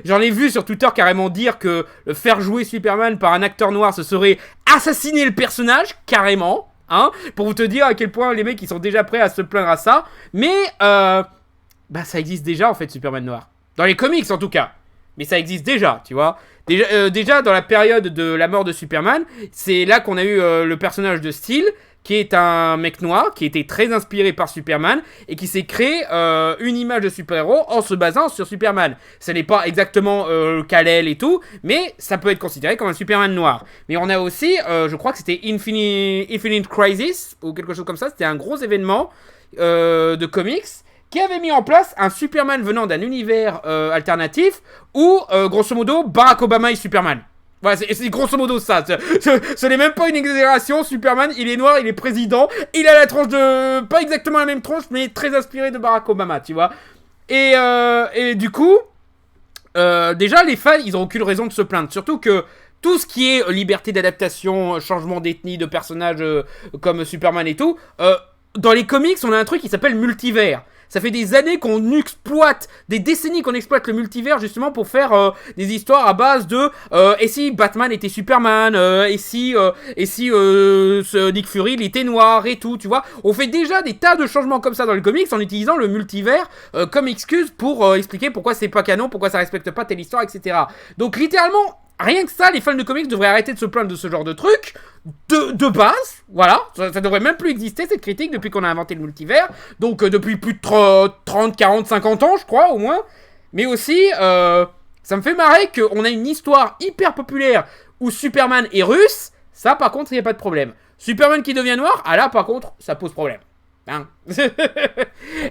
J'en ai vu sur Twitter carrément dire que faire jouer Superman par un acteur noir, ce serait assassiner le personnage, carrément. Hein, pour vous te dire à quel point les mecs ils sont déjà prêts à se plaindre à ça. Mais, bah ça existe déjà en fait, Superman noir. Dans les comics en tout cas. Mais ça existe déjà, tu vois. Déjà dans la période de la mort de Superman, c'est là qu'on a eu le personnage de Steel, qui est un mec noir, qui était très inspiré par Superman, et qui s'est créé une image de super-héros en se basant sur Superman. Ce n'est pas exactement Kal-El et tout, mais ça peut être considéré comme un Superman noir. Mais on a aussi, je crois que c'était Infinite Crisis, ou quelque chose comme ça, c'était un gros événement de comics, qui avait mis en place un Superman venant d'un univers alternatif, où, grosso modo, Barack Obama est Superman. Voilà, c'est grosso modo ça. Ce n'est même pas une exagération. Superman, il est noir, il est président. Il a la tronche de... Pas exactement la même tronche, mais très inspiré de Barack Obama, tu vois. Et du coup, déjà, les fans, ils ont aucune raison de se plaindre. Surtout que tout ce qui est liberté d'adaptation, changement d'ethnie, de personnages comme Superman et tout, dans les comics, on a un truc qui s'appelle multivers. Ça fait des années qu'on exploite, des décennies qu'on exploite le multivers justement pour faire des histoires à base de et si Batman était Superman, et si Nick Fury il était noir et tout, tu vois. On fait déjà des tas de changements comme ça dans les comics en utilisant le multivers comme excuse pour expliquer pourquoi c'est pas canon, pourquoi ça respecte pas telle histoire, etc. Donc littéralement, rien que ça, les fans de comics devraient arrêter de se plaindre de ce genre de truc. De base, voilà, ça devrait même plus exister cette critique depuis qu'on a inventé le multivers, donc depuis plus de 30, 40, 50 ans je crois au moins, mais aussi ça me fait marrer qu'on a une histoire hyper populaire où Superman est russe, ça par contre il n'y a pas de problème. Superman qui devient noir, ah là par contre ça pose problème. Hein.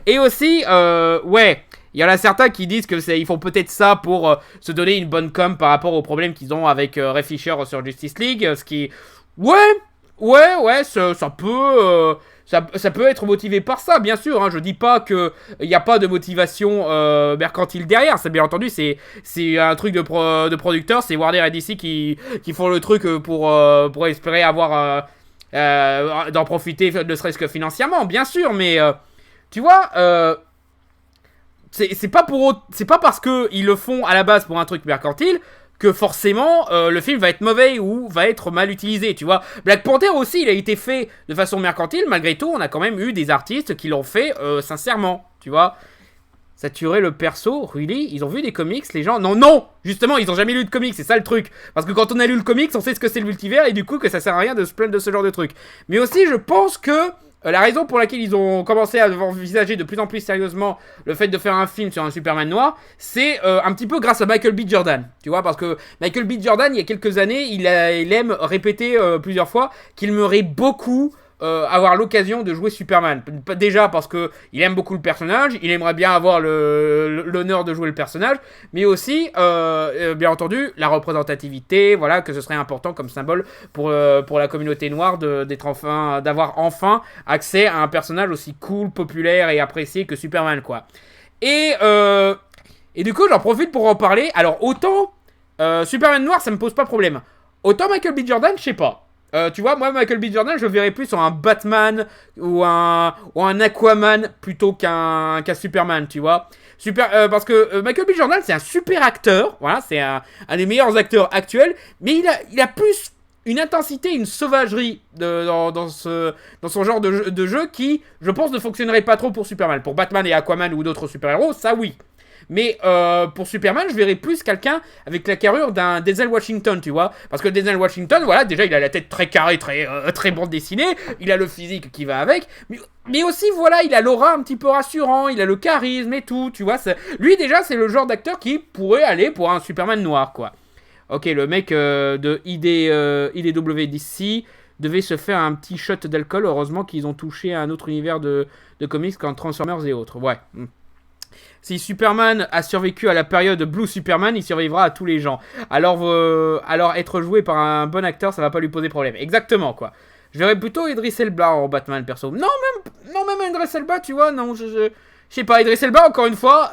Et aussi, ouais, il y en a certains qui disent que ils font peut-être ça pour se donner une bonne com par rapport aux problèmes qu'ils ont avec Ray Fisher sur Justice League, ce qui... Ouais, ça peut... Ça peut être motivé par ça, bien sûr. Hein. Je dis pas qu'il n'y a pas de motivation mercantile derrière. Ça, bien entendu, c'est un truc de producteur. C'est Warner et DC qui font le truc pour espérer avoir... d'en profiter, ne serait-ce que financièrement, bien sûr. Mais, tu vois... c'est pas parce qu'ils le font à la base pour un truc mercantile que forcément le film va être mauvais ou va être mal utilisé, tu vois. Black Panther aussi, il a été fait de façon mercantile, malgré tout, on a quand même eu des artistes qui l'ont fait sincèrement, tu vois. Saturer le perso, really, ils ont vu des comics, les gens... Non, justement, ils ont jamais lu de comics, c'est ça le truc. Parce que quand on a lu le comics, on sait ce que c'est le multivers, et du coup, que ça sert à rien de se plaindre de ce genre de truc. Mais aussi, je pense que la raison pour laquelle ils ont commencé à envisager de plus en plus sérieusement le fait de faire un film sur un Superman noir, c'est un petit peu grâce à Michael B. Jordan, tu vois, parce que Michael B. Jordan, il y a quelques années, il aime répéter plusieurs fois qu'il aimerait beaucoup avoir l'occasion de jouer Superman. Déjà parce que il aime beaucoup le personnage, il aimerait bien avoir l'honneur de jouer le personnage, mais aussi, bien entendu, la représentativité, voilà, que ce serait important comme symbole pour la communauté noire d'avoir enfin accès à un personnage aussi cool, populaire et apprécié que Superman, quoi. Et du coup, j'en profite pour en parler. Alors, autant Superman noir, ça me pose pas problème. Autant Michael B. Jordan, je sais pas. Tu vois, moi, Michael B. Jordan, je le verrais plus sur un Batman ou un Aquaman plutôt qu'un Superman, tu vois. Parce que Michael B. Jordan, c'est un super acteur, voilà, c'est un des meilleurs acteurs actuels, mais il a plus une intensité, une sauvagerie dans son genre de jeu qui, je pense, ne fonctionnerait pas trop pour Superman. Pour Batman et Aquaman ou d'autres super-héros, ça oui. Mais pour Superman, je verrais plus quelqu'un avec la carrure d'un Denzel Washington, tu vois. Parce que Denzel Washington, voilà, déjà, il a la tête très carrée, très bande dessinée. Il a le physique qui va avec. Mais aussi, voilà, il a l'aura un petit peu rassurant. Il a le charisme et tout, tu vois. Lui, déjà, c'est le genre d'acteur qui pourrait aller pour un Superman noir, quoi. Ok, le mec de IDW DC devait se faire un petit shot d'alcool. Heureusement qu'ils ont touché à un autre univers de comics comme Transformers et autres. Ouais. Si Superman a survécu à la période Blue Superman, il survivra à tous les gens. Alors être joué par un bon acteur, ça va pas lui poser problème. Exactement, quoi. Je verrais plutôt Idris Elba en Batman, perso. Non, même Idris Elba, tu vois, non, je sais pas. Idris Elba, encore une fois,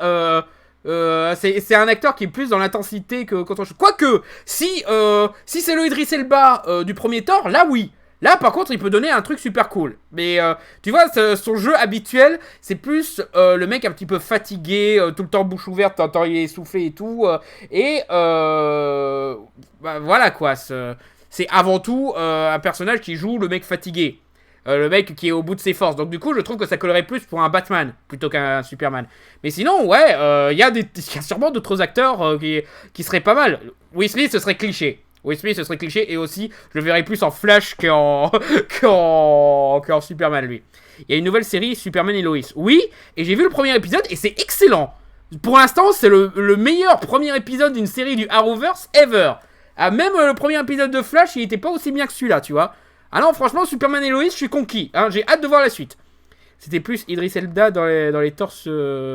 c'est un acteur qui est plus dans l'intensité que quand on... Quoique, si c'est le Idris Elba du premier Thor, là, oui. Là, par contre, il peut donner un truc super cool. Mais, tu vois, son jeu habituel, c'est plus le mec un petit peu fatigué, tout le temps bouche ouverte, t'entends il est essoufflé et tout. Bah, voilà, quoi. C'est avant tout un personnage qui joue le mec fatigué. Le mec qui est au bout de ses forces. Donc, du coup, je trouve que ça collerait plus pour un Batman plutôt qu'un Superman. Mais sinon, ouais, il y a sûrement d'autres acteurs qui seraient pas mal. Will Smith, ce serait cliché. Will Smith, ce serait cliché, et aussi, je le verrais plus en Flash qu'en Superman, lui. Il y a une nouvelle série, Superman et Lois. Oui, et j'ai vu le premier épisode, et c'est excellent. Pour l'instant, c'est le meilleur premier épisode d'une série du Arrowverse ever. Ah, même le premier épisode de Flash, il était pas aussi bien que celui-là, tu vois. Ah non, franchement, Superman et Lois, je suis conquis. Hein, j'ai hâte de voir la suite. C'était plus Idris Elba dans les torses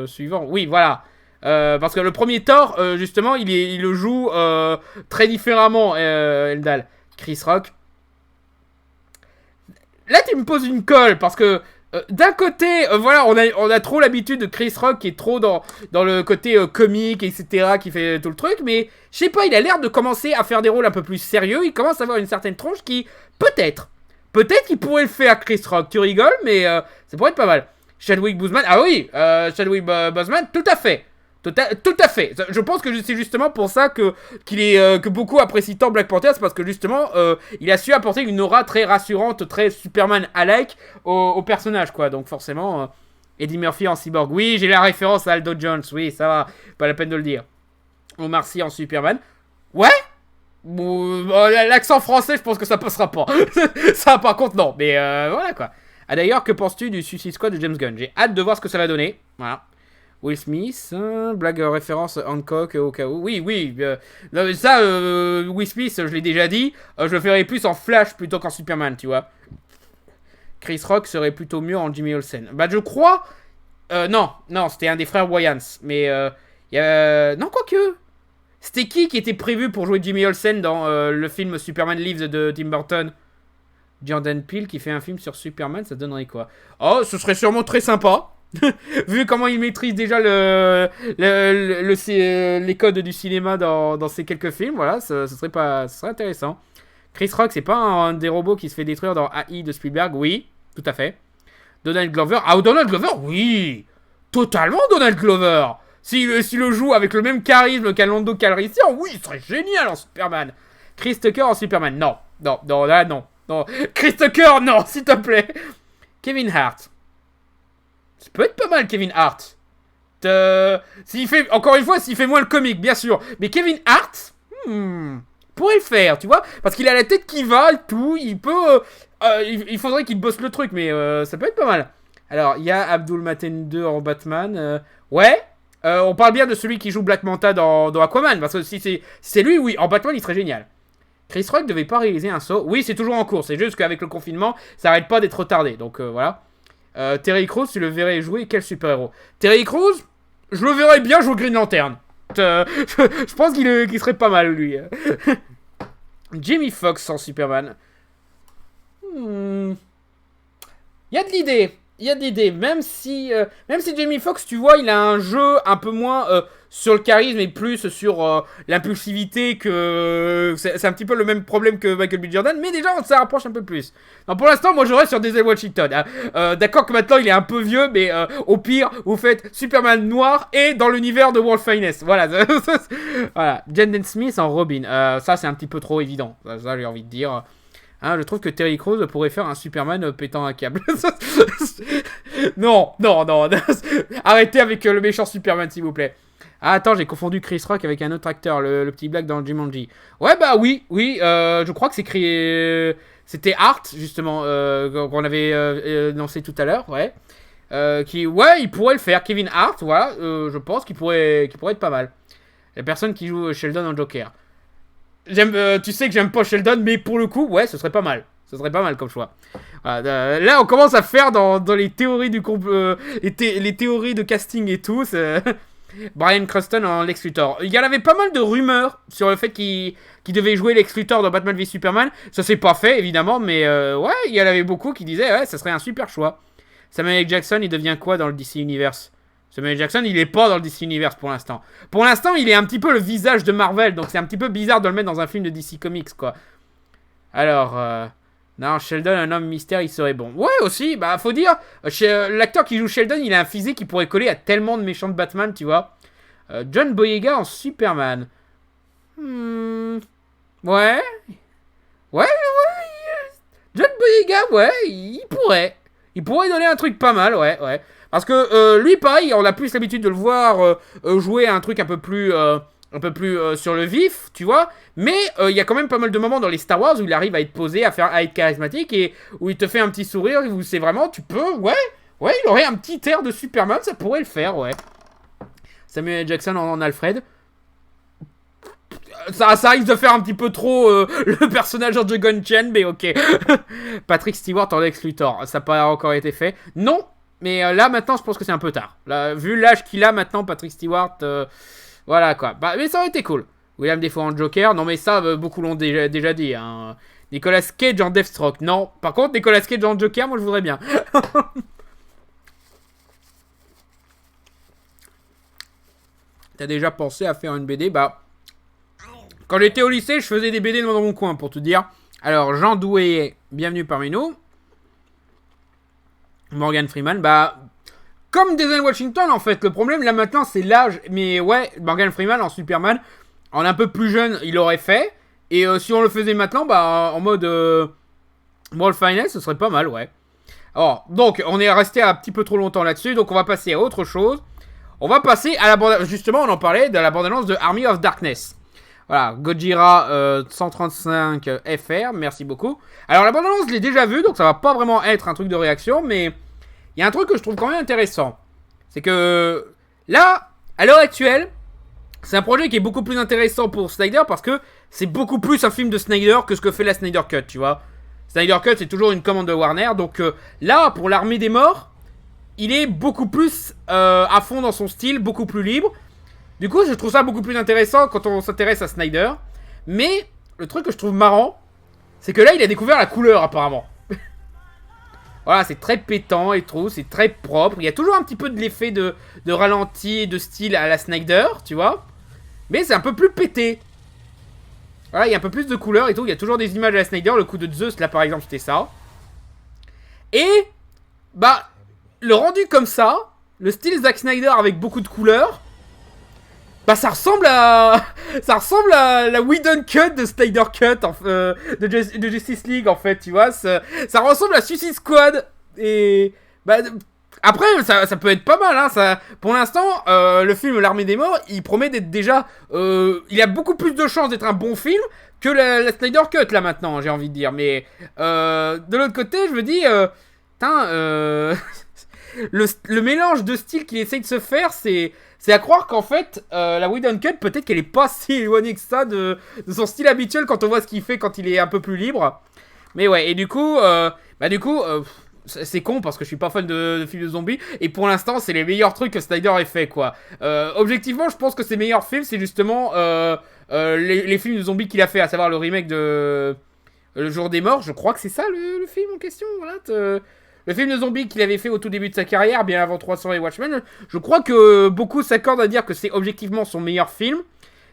suivants. Oui, voilà. Parce que le premier Thor, justement, il le joue très différemment, Eldal. Chris Rock. Là, tu me poses une colle, parce que d'un côté, voilà, on a trop l'habitude de Chris Rock qui est trop dans le côté comique, etc., qui fait tout le truc, mais je sais pas, il a l'air de commencer à faire des rôles un peu plus sérieux. Il commence à avoir une certaine tronche qui, peut-être qu'il pourrait le faire, Chris Rock. Tu rigoles, mais ça pourrait être pas mal. Chadwick Boseman, ah oui, Chadwick Boseman, tout à fait. Tout à fait. Je pense que c'est justement pour ça que beaucoup apprécient tant Black Panther, c'est parce que justement il a su apporter une aura très rassurante, très Superman-alike au personnage, quoi. Donc forcément, Eddie Murphy en cyborg. Oui, j'ai la référence à Aldo Jones. Oui, ça va, pas la peine de le dire. Omar Sy en Superman. Ouais. L'accent français, je pense que ça passera pas. Ça, par contre, non. Mais voilà, quoi. Ah, d'ailleurs, que penses-tu du Suicide Squad de James Gunn? J'ai hâte de voir ce que ça va donner. Voilà. Will Smith, blague référence Hancock au cas où. Oui, ça, Will Smith, je l'ai déjà dit. Je le ferais plus en Flash plutôt qu'en Superman, tu vois. Chris Rock serait plutôt mieux en Jimmy Olsen. Bah, je crois. Non, c'était un des frères Wayans. Mais non, quoique. C'était qui était prévu pour jouer Jimmy Olsen dans le film Superman Lives de Tim Burton? Jordan Peele qui fait un film sur Superman, ça donnerait quoi? Oh, ce serait sûrement très sympa. Vu comment il maîtrise déjà les codes du cinéma dans ces quelques films, voilà, ce serait intéressant. Chris Rock, c'est pas un des robots qui se fait détruire dans AI de Spielberg? Oui, tout à fait. Donald Glover, Donald Glover, oui, totalement Donald Glover. S'il le joue avec le même charisme qu'un Lando Calrissian, oui, il serait génial en Superman. Chris Tucker en Superman, non, là, non. Chris Tucker, non, s'il te plaît. Kevin Hart. Ça peut être pas mal, Kevin Hart. Encore une fois, s'il fait moins le comique, bien sûr. Mais Kevin Hart, pourrait le faire, tu vois. Parce qu'il a la tête qui va, tout. Il peut... il faudrait qu'il bosse le truc, mais ça peut être pas mal. Alors, il y a Abdul Mateen 2 en Batman. Ouais. On parle bien de celui qui joue Black Manta dans Aquaman. Parce que si c'est lui, oui, en Batman, il serait génial. Chris Rock devait pas réaliser un saut. Oui, c'est toujours en cours. C'est juste qu'avec le confinement, ça arrête pas d'être retardé. Donc, voilà. Terry Crews, tu le verrais jouer quel super-héros? Terry Crews, je le verrais bien jouer Green Lantern. Je pense qu'il serait pas mal, lui. Jamie Foxx en Superman. Il y a de l'idée. Même si Jamie Foxx, tu vois, il a un jeu un peu moins sur le charisme et plus sur l'impulsivité que... C'est un petit peu le même problème que Michael B. Jordan, mais déjà, on se rapproche un peu plus. Non, pour l'instant, moi, je reste sur Denzel Washington. Hein. D'accord que maintenant, il est un peu vieux, mais au pire, vous faites Superman noir et dans l'univers de World Finest. Voilà. Voilà. Jaden Smith en Robin. Ça, c'est un petit peu trop évident. Ça, j'ai envie de dire... Hein, je trouve que Terry Crews pourrait faire un Superman pétant un câble. Non. Arrêtez avec le méchant Superman, s'il vous plaît. Ah, attends, j'ai confondu Chris Rock avec un autre acteur, le petit black dans Jumanji. Ouais, bah oui, oui, je crois que c'est créé... C'était Art, justement, qu'on avait lancé tout à l'heure, ouais. Ouais, il pourrait le faire. Kevin Hart, voilà, je pense qu'il pourrait être pas mal. La personne qui joue Sheldon en Joker. Tu sais que j'aime pas Sheldon, mais pour le coup, ouais, ce serait pas mal. Ce serait pas mal comme choix. Voilà, là, on commence à faire dans les théories du les théories de casting et tout. Bryan Cranston en Lex Luthor. Il y en avait pas mal de rumeurs sur le fait qu'il devait jouer Lex Luthor dans Batman v Superman. Ça s'est pas fait, évidemment, mais ouais, il y en avait beaucoup qui disaient, ouais, ça serait un super choix. Samuel L. Jackson, il devient quoi dans le DC Universe? Samuel L. Jackson, il est pas dans le DC Universe pour l'instant. Pour l'instant, il est un petit peu le visage de Marvel, donc c'est un petit peu bizarre de le mettre dans un film de DC Comics, quoi. Alors, non, Sheldon, un homme mystère, il serait bon. Ouais, aussi, bah, faut dire, l'acteur qui joue Sheldon, il a un physique qui pourrait coller à tellement de méchants de Batman, tu vois. John Boyega en Superman. Ouais. Ouais. John Boyega, ouais, il pourrait. Il pourrait donner un truc pas mal, ouais, ouais. Parce que lui, pareil, on a plus l'habitude de le voir jouer un truc un peu plus sur le vif, tu vois. Mais il y a quand même pas mal de moments dans les Star Wars où il arrive à être posé, à être charismatique et où il te fait un petit sourire, où c'est vraiment, tu peux, ouais, il aurait un petit air de Superman, ça pourrait le faire, ouais. Samuel L. Jackson en Alfred. Ça risque de faire un petit peu trop le personnage de Gun Chen, mais ok. Patrick Stewart en Lex Luthor, ça n'a pas encore été fait. Non, mais là maintenant je pense que c'est un peu tard. Là, vu l'âge qu'il a maintenant, Patrick Stewart, voilà quoi. Bah, mais ça aurait été cool. William Dafoe en Joker, non mais ça, beaucoup l'ont déjà dit. Hein. Nicolas Cage en Deathstroke, non. Par contre, Nicolas Cage en Joker, moi je voudrais bien. T'as déjà pensé à faire une BD? Bah... Quand j'étais au lycée, je faisais des BD dans mon coin, pour te dire. Alors, Jean Doué, bienvenue parmi nous. Morgan Freeman, bah... Comme Denzel Washington, en fait. Le problème, là, maintenant, c'est l'âge. Mais ouais, Morgan Freeman en Superman, en un peu plus jeune, il aurait fait. Et si on le faisait maintenant, bah, en mode... World Finance, ce serait pas mal, ouais. Alors, donc, on est resté un petit peu trop longtemps là-dessus, donc on va passer à autre chose. On va passer à la bande... Justement, on en parlait de la bande-annonce de Army of Darkness. Voilà, Gojira 135 FR, merci beaucoup. Alors la bande-annonce, je l'ai déjà vue, donc ça va pas vraiment être un truc de réaction, mais il y a un truc que je trouve quand même intéressant. C'est que là, à l'heure actuelle, c'est un projet qui est beaucoup plus intéressant pour Snyder parce que c'est beaucoup plus un film de Snyder que ce que fait la Snyder Cut, tu vois. Snyder Cut, c'est toujours une commande de Warner, donc là, pour l'Armée des Morts, il est beaucoup plus à fond dans son style, beaucoup plus libre. Du coup, je trouve ça beaucoup plus intéressant quand on s'intéresse à Snyder. Mais le truc que je trouve marrant, c'est que là, il a découvert la couleur, apparemment. Voilà, c'est très pétant et tout, c'est très propre. Il y a toujours un petit peu de l'effet de ralenti et de style à la Snyder, tu vois. Mais c'est un peu plus pété. Voilà, il y a un peu plus de couleur et tout. Il y a toujours des images à la Snyder. Le coup de Zeus, là, par exemple, c'était ça. Et, bah, le rendu comme ça, le style Zack Snyder avec beaucoup de couleurs... Bah ça ressemble à la Whedon Cut de Snyder Cut de Justice League en fait, tu vois, ça ressemble à Suicide Squad et bah après ça peut être pas mal hein, ça pour l'instant le film L'Armée des Morts, il promet d'être déjà il a beaucoup plus de chances d'être un bon film que la Snyder Cut là maintenant, j'ai envie de dire, mais de l'autre côté, je me dis le mélange de styles qu'il essaye de se faire, c'est à croire qu'en fait, la Whedon Cut, peut-être qu'elle est pas si éloignée que ça de son style habituel quand on voit ce qu'il fait quand il est un peu plus libre. Mais ouais, et du coup, c'est con parce que je suis pas fan de films de zombies. Et pour l'instant, c'est les meilleurs trucs que Snyder ait fait, quoi. Objectivement, je pense que ses meilleurs films, c'est justement les films de zombies qu'il a fait, à savoir le remake de Le Jour des Morts. Je crois que c'est ça le film en question, voilà. Le film de zombies qu'il avait fait au tout début de sa carrière, bien avant 300 et Watchmen, je crois que beaucoup s'accordent à dire que c'est objectivement son meilleur film.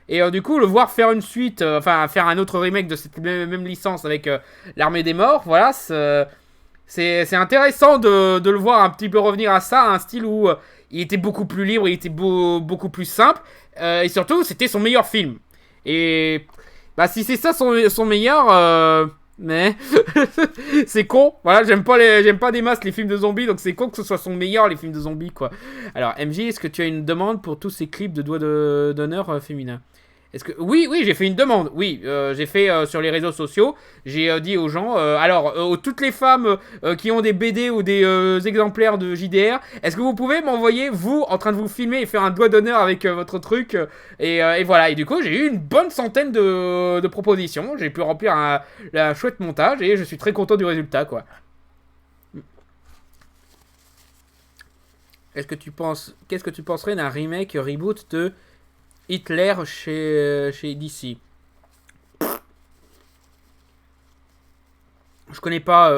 Et du coup, le voir faire une suite, faire un autre remake de cette même licence avec l'Armée des Morts, voilà, c'est intéressant de le voir un petit peu revenir à ça, à un style où il était beaucoup plus libre, il était beaucoup plus simple, et surtout, c'était son meilleur film. Et bah, si c'est ça son meilleur... Mais c'est con. Voilà, j'aime pas des masses les films de zombies, donc c'est con que ce soit son meilleur les films de zombies quoi. Alors MJ, est-ce que tu as une demande pour tous ces clips de doigts d'honneur féminins? Est-ce que oui, j'ai fait une demande. Oui, j'ai fait sur les réseaux sociaux. J'ai dit aux gens, toutes les femmes qui ont des BD ou des exemplaires de JDR, est-ce que vous pouvez m'envoyer vous en train de vous filmer et faire un doigt d'honneur avec votre truc et voilà. Et du coup, j'ai eu une bonne centaine de propositions. J'ai pu remplir un chouette montage et je suis très content du résultat, quoi. Qu'est-ce que tu penserais d'un remake reboot de Hitler chez DC? Je connais pas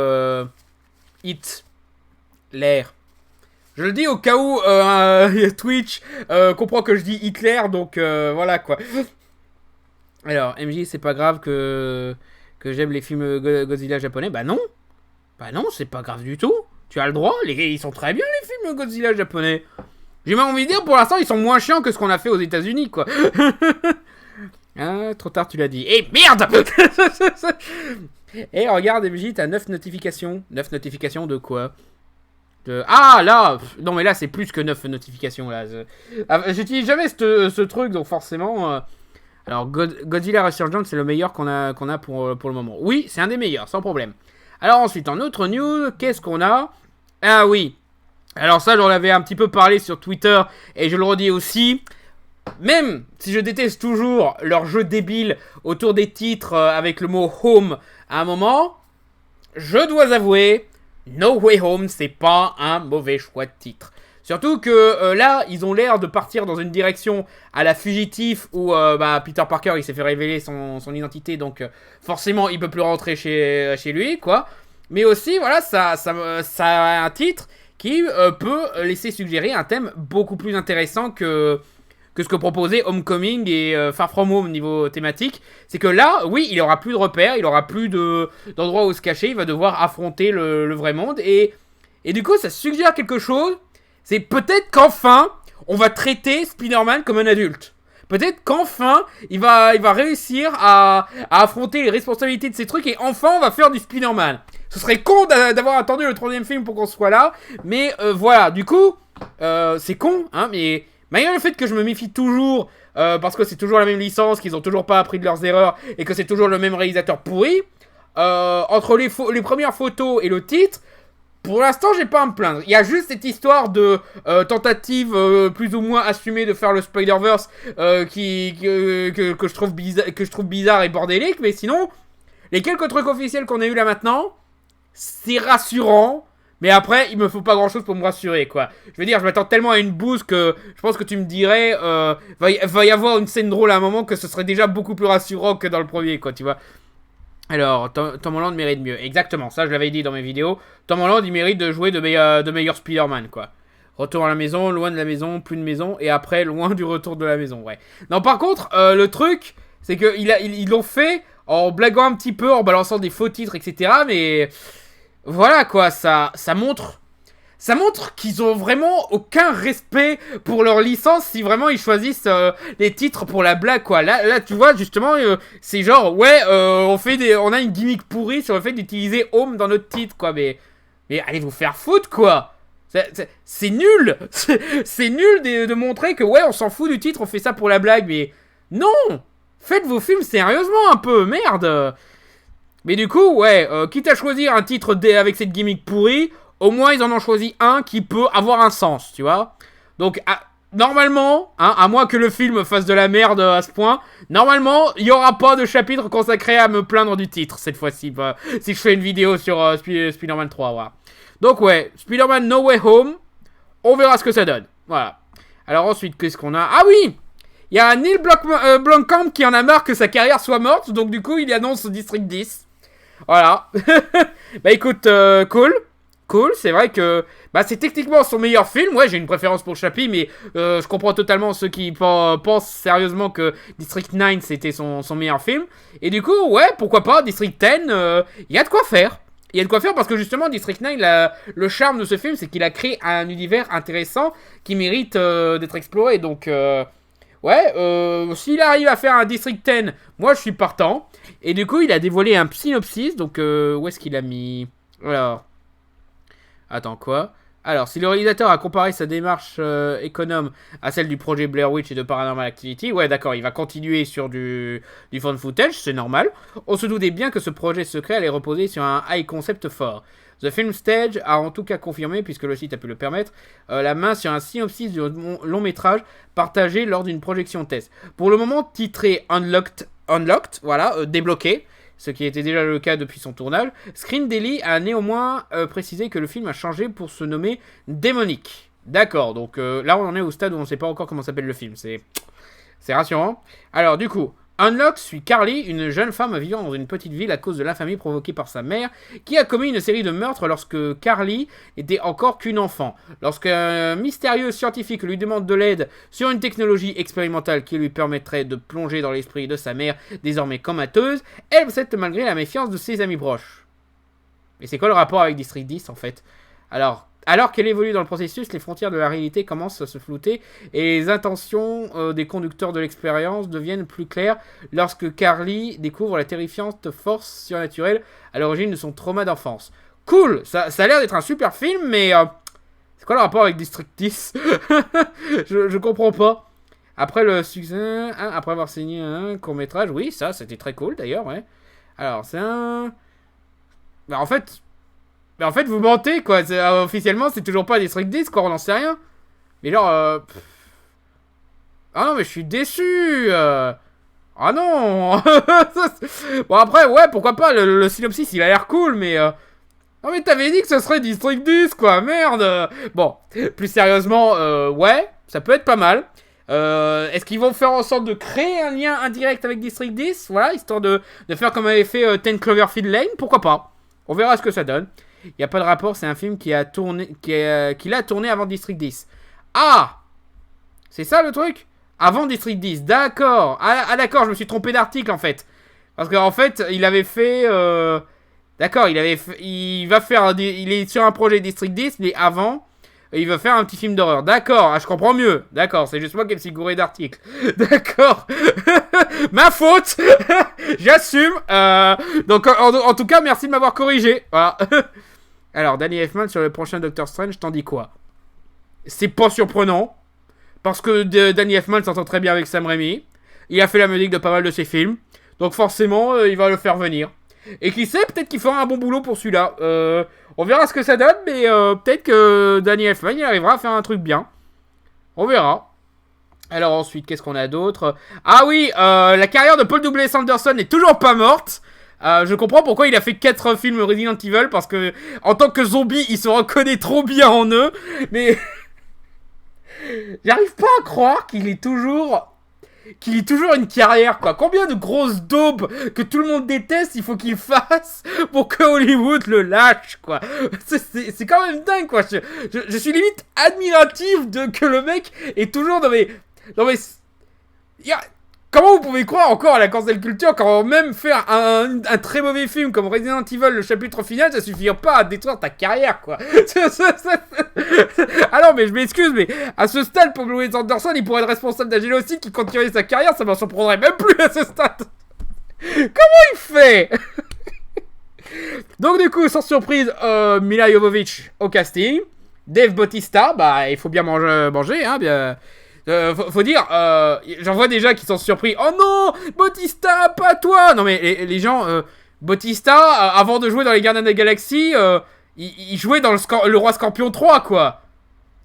Hitler. Je le dis au cas où Twitch comprend que je dis Hitler, donc voilà quoi. Alors, MJ, c'est pas grave que j'aime les films Godzilla japonais. Bah non, c'est pas grave du tout. Tu as le droit, ils sont très bien les films Godzilla japonais. J'ai même envie de dire, pour l'instant, ils sont moins chiants que ce qu'on a fait aux États-Unis, quoi. Ah, trop tard, tu l'as dit. Eh merde. Et regarde, MJ, t'as 9 notifications. 9 notifications de quoi? Ah, là. Non, mais là, c'est plus que 9 notifications, là. J'utilise jamais ce truc, donc forcément... Alors, Godzilla Resurgence, c'est le meilleur qu'on a pour le moment. Oui, c'est un des meilleurs, sans problème. Alors ensuite, en autre news, qu'est-ce qu'on a? Ah oui. Alors ça, j'en avais un petit peu parlé sur Twitter, et je le redis aussi. Même si je déteste toujours leur jeu débile autour des titres avec le mot home à un moment, je dois avouer, No Way Home, c'est pas un mauvais choix de titre. Surtout que là, ils ont l'air de partir dans une direction à la fugitif où Peter Parker, il s'est fait révéler son identité, donc forcément, il peut plus rentrer chez lui, quoi. Mais aussi, voilà, ça a un titre qui peut laisser suggérer un thème beaucoup plus intéressant que ce que proposait Homecoming et Far From Home niveau thématique. C'est que là, oui, il aura plus de repères, il aura plus d'endroits où se cacher, il va devoir affronter le vrai monde. Et du coup, ça suggère quelque chose. C'est peut-être qu'enfin, on va traiter Spider-Man comme un adulte. Peut-être qu'enfin, il va réussir à affronter les responsabilités de ces trucs et enfin, on va faire du Spider-Man. Ce serait con d'avoir attendu le 3e film pour qu'on soit là, mais voilà, du coup, c'est con, hein, mais malgré le fait que je me méfie toujours, parce que c'est toujours la même licence, qu'ils ont toujours pas appris de leurs erreurs, et que c'est toujours le même réalisateur pourri, entre les premières photos et le titre, pour l'instant, j'ai pas à me plaindre. Il y a juste cette histoire de tentative plus ou moins assumée de faire le Spider-Verse que je trouve bizarre et bordélique, mais sinon, les quelques trucs officiels qu'on a eu là maintenant, c'est rassurant. Mais après, il me faut pas grand chose pour me rassurer, quoi. Je veux dire, je m'attends tellement à une bouse que je pense que tu me dirais, va y avoir une scène drôle à un moment que ce serait déjà beaucoup plus rassurant que dans le premier, quoi, tu vois. Alors, Tom Holland mérite mieux. Exactement, ça je l'avais dit dans mes vidéos. Tom Holland, il mérite de jouer de meilleurs Spider-Man, quoi. Retour à la maison, loin de la maison, plus de maison, et après, loin du retour de la maison, ouais. Non, par contre, le truc, c'est qu'ils l'ont fait en blaguant un petit peu, en balançant des faux titres, etc. Mais voilà, quoi, ça montre... Ça montre qu'ils ont vraiment aucun respect pour leur licence si vraiment ils choisissent les titres pour la blague, quoi. Là tu vois, justement, c'est genre, ouais, on a une gimmick pourrie sur le fait d'utiliser Home dans notre titre, quoi. Mais allez vous faire foutre, quoi. C'est nul. C'est nul de montrer que, ouais, on s'en fout du titre, on fait ça pour la blague, mais non. Faites vos films sérieusement un peu, merde. Mais du coup, ouais, quitte à choisir un titre avec cette gimmick pourrie, au moins ils en ont choisi un qui peut avoir un sens, tu vois. Donc, normalement, hein, à moins que le film fasse de la merde à ce point, normalement, il n'y aura pas de chapitre consacré à me plaindre du titre cette fois-ci, si je fais une vidéo sur Spider-Man 3, voilà. Donc ouais, Spider-Man No Way Home, on verra ce que ça donne, voilà. Alors ensuite, qu'est-ce qu'on a? Ah oui, il y a Neil Blomkamp qui en a marre que sa carrière soit morte, donc du coup, il annonce District 10. Voilà. Bah écoute, cool, c'est vrai que c'est techniquement son meilleur film. Ouais, j'ai une préférence pour Chappie, mais je comprends totalement ceux qui pensent sérieusement que District 9 c'était son meilleur film. Et du coup, ouais, pourquoi pas, District 10, il y a de quoi faire. Il y a de quoi faire parce que justement, District 9, le charme de ce film, c'est qu'il a créé un univers intéressant qui mérite d'être exploré. Donc, Ouais, s'il arrive à faire un District 10, moi je suis partant. Et du coup, il a dévoilé un synopsis. Donc, où est-ce qu'il a mis... Alors... Attends, quoi? Alors, si le réalisateur a comparé sa démarche économe à celle du projet Blair Witch et de Paranormal Activity, ouais, d'accord, il va continuer sur du found footage, c'est normal. On se doutait bien que ce projet secret allait reposer sur un high concept fort. The Film Stage a en tout cas confirmé, puisque le site a pu le permettre, la main sur un synopsis du long métrage partagé lors d'une projection test. Pour le moment titré Unlocked, voilà, débloqué, ce qui était déjà le cas depuis son tournage, Screen Daily a néanmoins précisé que le film a changé pour se nommer Démonique. D'accord, donc là on en est au stade où on ne sait pas encore comment s'appelle le film, c'est rassurant. Alors du coup, Unlocked suit Carly, une jeune femme vivant dans une petite ville à cause de l'infamie provoquée par sa mère, qui a commis une série de meurtres lorsque Carly était encore qu'une enfant. Lorsqu'un mystérieux scientifique lui demande de l'aide sur une technologie expérimentale qui lui permettrait de plonger dans l'esprit de sa mère, désormais comateuse, elle accepte malgré la méfiance de ses amis proches. Mais c'est quoi le rapport avec District 10 en fait? Alors qu'elle évolue dans le processus, les frontières de la réalité commencent à se flouter et les intentions des conducteurs de l'expérience deviennent plus claires lorsque Carly découvre la terrifiante force surnaturelle à l'origine de son trauma d'enfance. Cool, ça a l'air d'être un super film, mais c'est quoi le rapport avec District 10? je comprends pas. Après le succès, après avoir signé un court-métrage, oui, ça c'était très cool d'ailleurs, ouais. Alors, c'est un... Bah, en fait, vous mentez, quoi. Officiellement, c'est toujours pas District 10, quoi, on n'en sait rien. Mais genre, ah non, mais je suis déçu. Ah non. Bon, après, ouais, pourquoi pas, le synopsis, il a l'air cool, mais... Non, mais t'avais dit que ce serait District 10, quoi, merde. Bon, plus sérieusement, ouais, ça peut être pas mal. Est-ce qu'ils vont faire en sorte de créer un lien indirect avec District 10? Voilà, histoire de faire comme avait fait 10 Cloverfield Lane, pourquoi pas. On verra ce que ça donne. Il n'y a pas de rapport, c'est un film qu'il a tourné avant District 10. Ah! C'est ça le truc? Avant District 10, d'accord. Ah d'accord, je me suis trompé d'article en fait. Parce qu'en fait, il avait fait... D'accord, il est sur un projet District 10, mais avant, il veut faire un petit film d'horreur. D'accord, je comprends mieux. D'accord, c'est juste moi qui me suis gouré d'articles. D'accord. Ma faute. J'assume. Donc, en tout cas, merci de m'avoir corrigé. Voilà. Alors, Danny Elfman sur le prochain Doctor Strange, t'en dis quoi? C'est pas surprenant. Parce que Danny Elfman s'entend très bien avec Sam Raimi. Il a fait la musique de pas mal de ses films. Donc forcément, il va le faire venir. Et qui sait, peut-être qu'il fera un bon boulot pour celui-là. On verra ce que ça donne, mais peut-être que Danny Elfman, il arrivera à faire un truc bien. On verra. Alors ensuite, qu'est-ce qu'on a d'autre? Ah oui, la carrière de Paul W. Sanderson n'est toujours pas morte. Je comprends pourquoi il a fait 4 films Resident Evil, parce que en tant que zombie, il se reconnaît trop bien en eux. Mais j'arrive pas à croire qu'il ait toujours une carrière, quoi. Combien de grosses daubes que tout le monde déteste il faut qu'il fasse pour que Hollywood le lâche, quoi. C'est quand même dingue, quoi. Je suis limite admiratif de que le mec est toujours dans mes... Comment vous pouvez croire encore à la cancel culture quand même faire un très mauvais film comme Resident Evil, le chapitre final, ça suffit pas à détruire ta carrière, quoi. Ah non, mais je m'excuse, mais à ce stade, Paul W. Anderson, il pourrait être responsable d'un génocide qui continuerait sa carrière, ça m'en surprendrait même plus à ce stade. Comment il fait? Donc du coup, sans surprise, Mila Jovovich au casting, Dave Bautista, bah il faut bien manger, hein, bien... faut dire, j'en vois déjà qui sont surpris. Oh non, Bautista, pas toi. Non mais les gens, Bautista, avant de jouer dans les Gardiens de la Galaxie, il jouait dans le Roi Scorpion 3, quoi.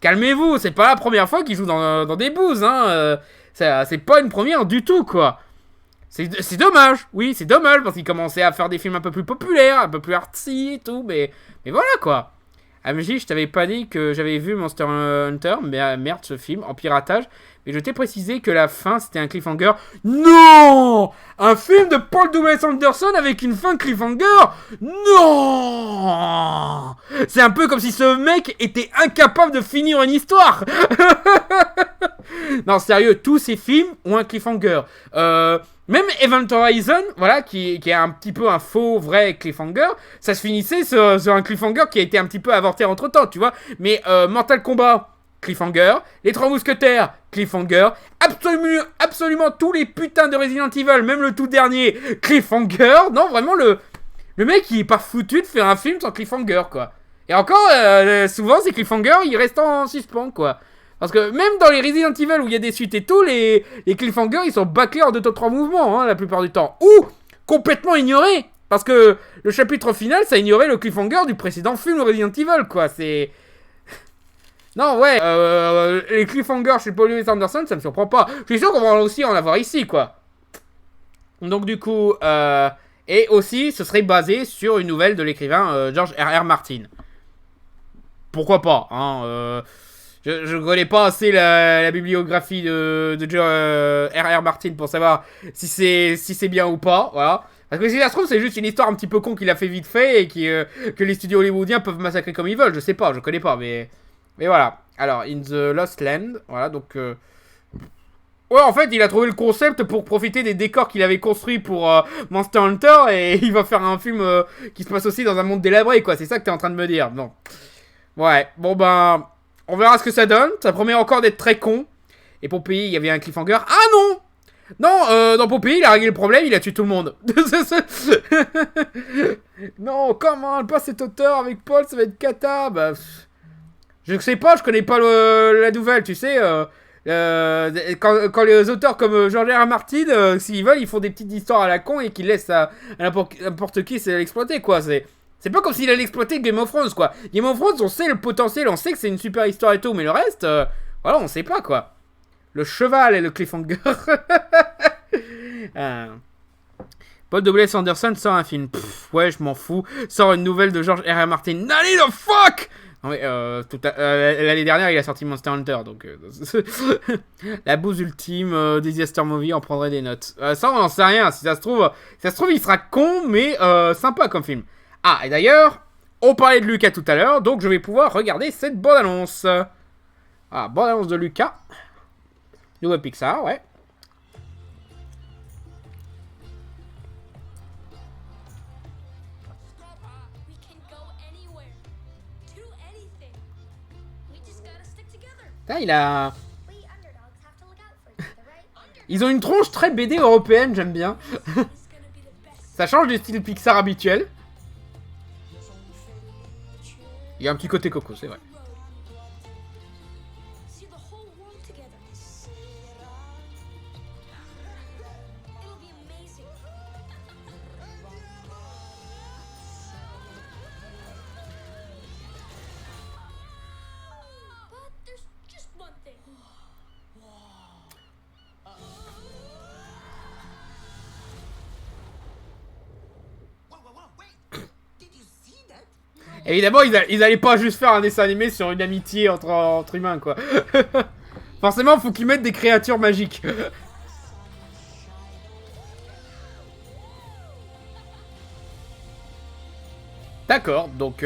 Calmez-vous, c'est pas la première fois qu'il joue dans des bouses, hein. C'est pas une première du tout, quoi. C'est dommage, oui, c'est dommage, parce qu'il commençait à faire des films un peu plus populaires, un peu plus artsy et tout, mais voilà, quoi. AMJ, je t'avais pas dit que j'avais vu Monster Hunter, mais merde ce film, en piratage. Mais je t'ai précisé que la fin c'était un cliffhanger. Non! Un film de Paul W. Anderson avec une fin cliffhanger? Non! C'est un peu comme si ce mec était incapable de finir une histoire. Non, sérieux, tous ces films ont un cliffhanger. Même Event Horizon, voilà, qui est un petit peu un faux, vrai cliffhanger, ça se finissait sur un cliffhanger qui a été un petit peu avorté entre temps, tu vois. Mais Mortal Kombat, cliffhanger. Les Trois Mousquetaires, cliffhanger. Absolument tous les putains de Resident Evil, même le tout dernier, cliffhanger. Non, vraiment, le mec, il est pas foutu de faire un film sans cliffhanger, quoi. Et encore, souvent, ces cliffhangers, ils restent en suspens, quoi. Parce que même dans les Resident Evil où il y a des suites et tout, les cliffhangers, ils sont bâclés en 2-3 mouvements, hein, la plupart du temps. Ou complètement ignorés. Parce que le chapitre final, ça ignorait le cliffhanger du précédent film Resident Evil, quoi. C'est... Non, ouais, les cliffhangers chez Paul W. Anderson, ça me surprend pas. Je suis sûr qu'on va aussi en avoir ici, quoi. Donc, du coup, et aussi, ce serait basé sur une nouvelle de l'écrivain George R.R. Martin. Pourquoi pas, hein. Je connais pas assez la bibliographie de George R.R. Martin pour savoir si c'est bien ou pas, voilà. Parce que si ça se trouve, c'est juste une histoire un petit peu con qu'il a fait vite fait et que les studios hollywoodiens peuvent massacrer comme ils veulent. Je sais pas, je connais pas, mais voilà. Alors, In the Lost Land, voilà, donc... Ouais, en fait, il a trouvé le concept pour profiter des décors qu'il avait construits pour Monster Hunter et il va faire un film qui se passe aussi dans un monde délabré, quoi. C'est ça que t'es en train de me dire, non. Ouais, bon ben... On verra ce que ça donne. Ça promet encore d'être très con. Et Pompéi, il y avait un cliffhanger. Ah non! Non, dans Pompéi, il a réglé le problème, il a tué tout le monde. Non, comment? Pas cet auteur avec Paul, ça va être cata. Bah, je sais pas, je connais pas la nouvelle, tu sais. Quand les auteurs comme George R. R. Martin, s'ils veulent, ils font des petites histoires à la con et qu'ils laissent à n'importe qui l'exploiter, quoi. C'est pas comme s'il allait exploiter Game of Thrones, quoi. Game of Thrones, on sait le potentiel, on sait que c'est une super histoire et tout, mais le reste, voilà, on sait pas, quoi. Le cheval et le cliffhanger. Paul W.S. Anderson sort un film. Pff, ouais, je m'en fous. Sort une nouvelle de George R.R. Martin. Nanny the fuck! Non mais, l'année dernière, il a sorti Monster Hunter, donc... la bouse ultime, Disaster Movie, en prendrait des notes. Ça, on n'en sait rien. Si ça se trouve, il sera con, mais sympa comme film. Ah, et d'ailleurs, on parlait de Lucas tout à l'heure, donc je vais pouvoir regarder cette bande-annonce. Ah, bande-annonce de Lucas. Nouveau Pixar, ouais. Ah, il a... Ils ont une tronche très BD européenne, j'aime bien. Ça change du style Pixar habituel. Il y a un petit côté coco, c'est vrai. Évidemment, ils allaient pas juste faire un dessin animé sur une amitié entre humains, quoi. Forcément, faut qu'ils mettent des créatures magiques. D'accord, donc...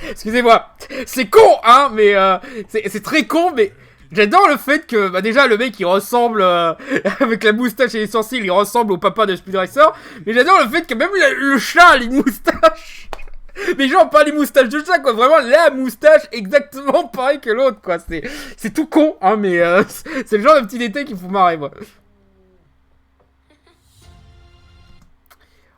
Excusez-moi, c'est con, hein, mais c'est très con, mais j'adore le fait que, bah déjà, le mec, il ressemble, avec la moustache et les sourcils, il ressemble au papa de Speed Racer, mais j'adore le fait que même le chat a une moustache. Mais genre, pas les moustaches de chat, quoi, vraiment la moustache exactement pareil que l'autre, quoi, c'est tout con, hein, mais c'est le genre de petit détail qui me fout marrer, moi.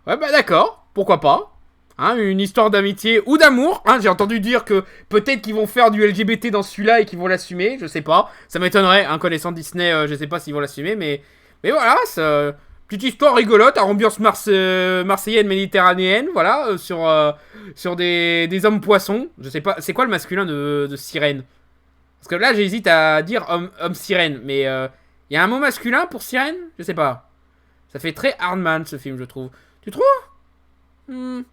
Ouais, bah d'accord, pourquoi pas. Hein, une histoire d'amitié ou d'amour, hein, j'ai entendu dire que peut-être qu'ils vont faire du LGBT dans celui-là et qu'ils vont l'assumer, je sais pas, ça m'étonnerait, hein, connaissant Disney, je sais pas s'ils vont l'assumer, mais voilà, c'est petite histoire rigolote, à ambiance marseillaise méditerranéenne, voilà, sur des hommes poissons, je sais pas, c'est quoi le masculin de sirène? Parce que là j'hésite à dire homme sirène, mais y a un mot masculin pour sirène? Je sais pas, ça fait très Hardman ce film, je trouve. Tu trouves?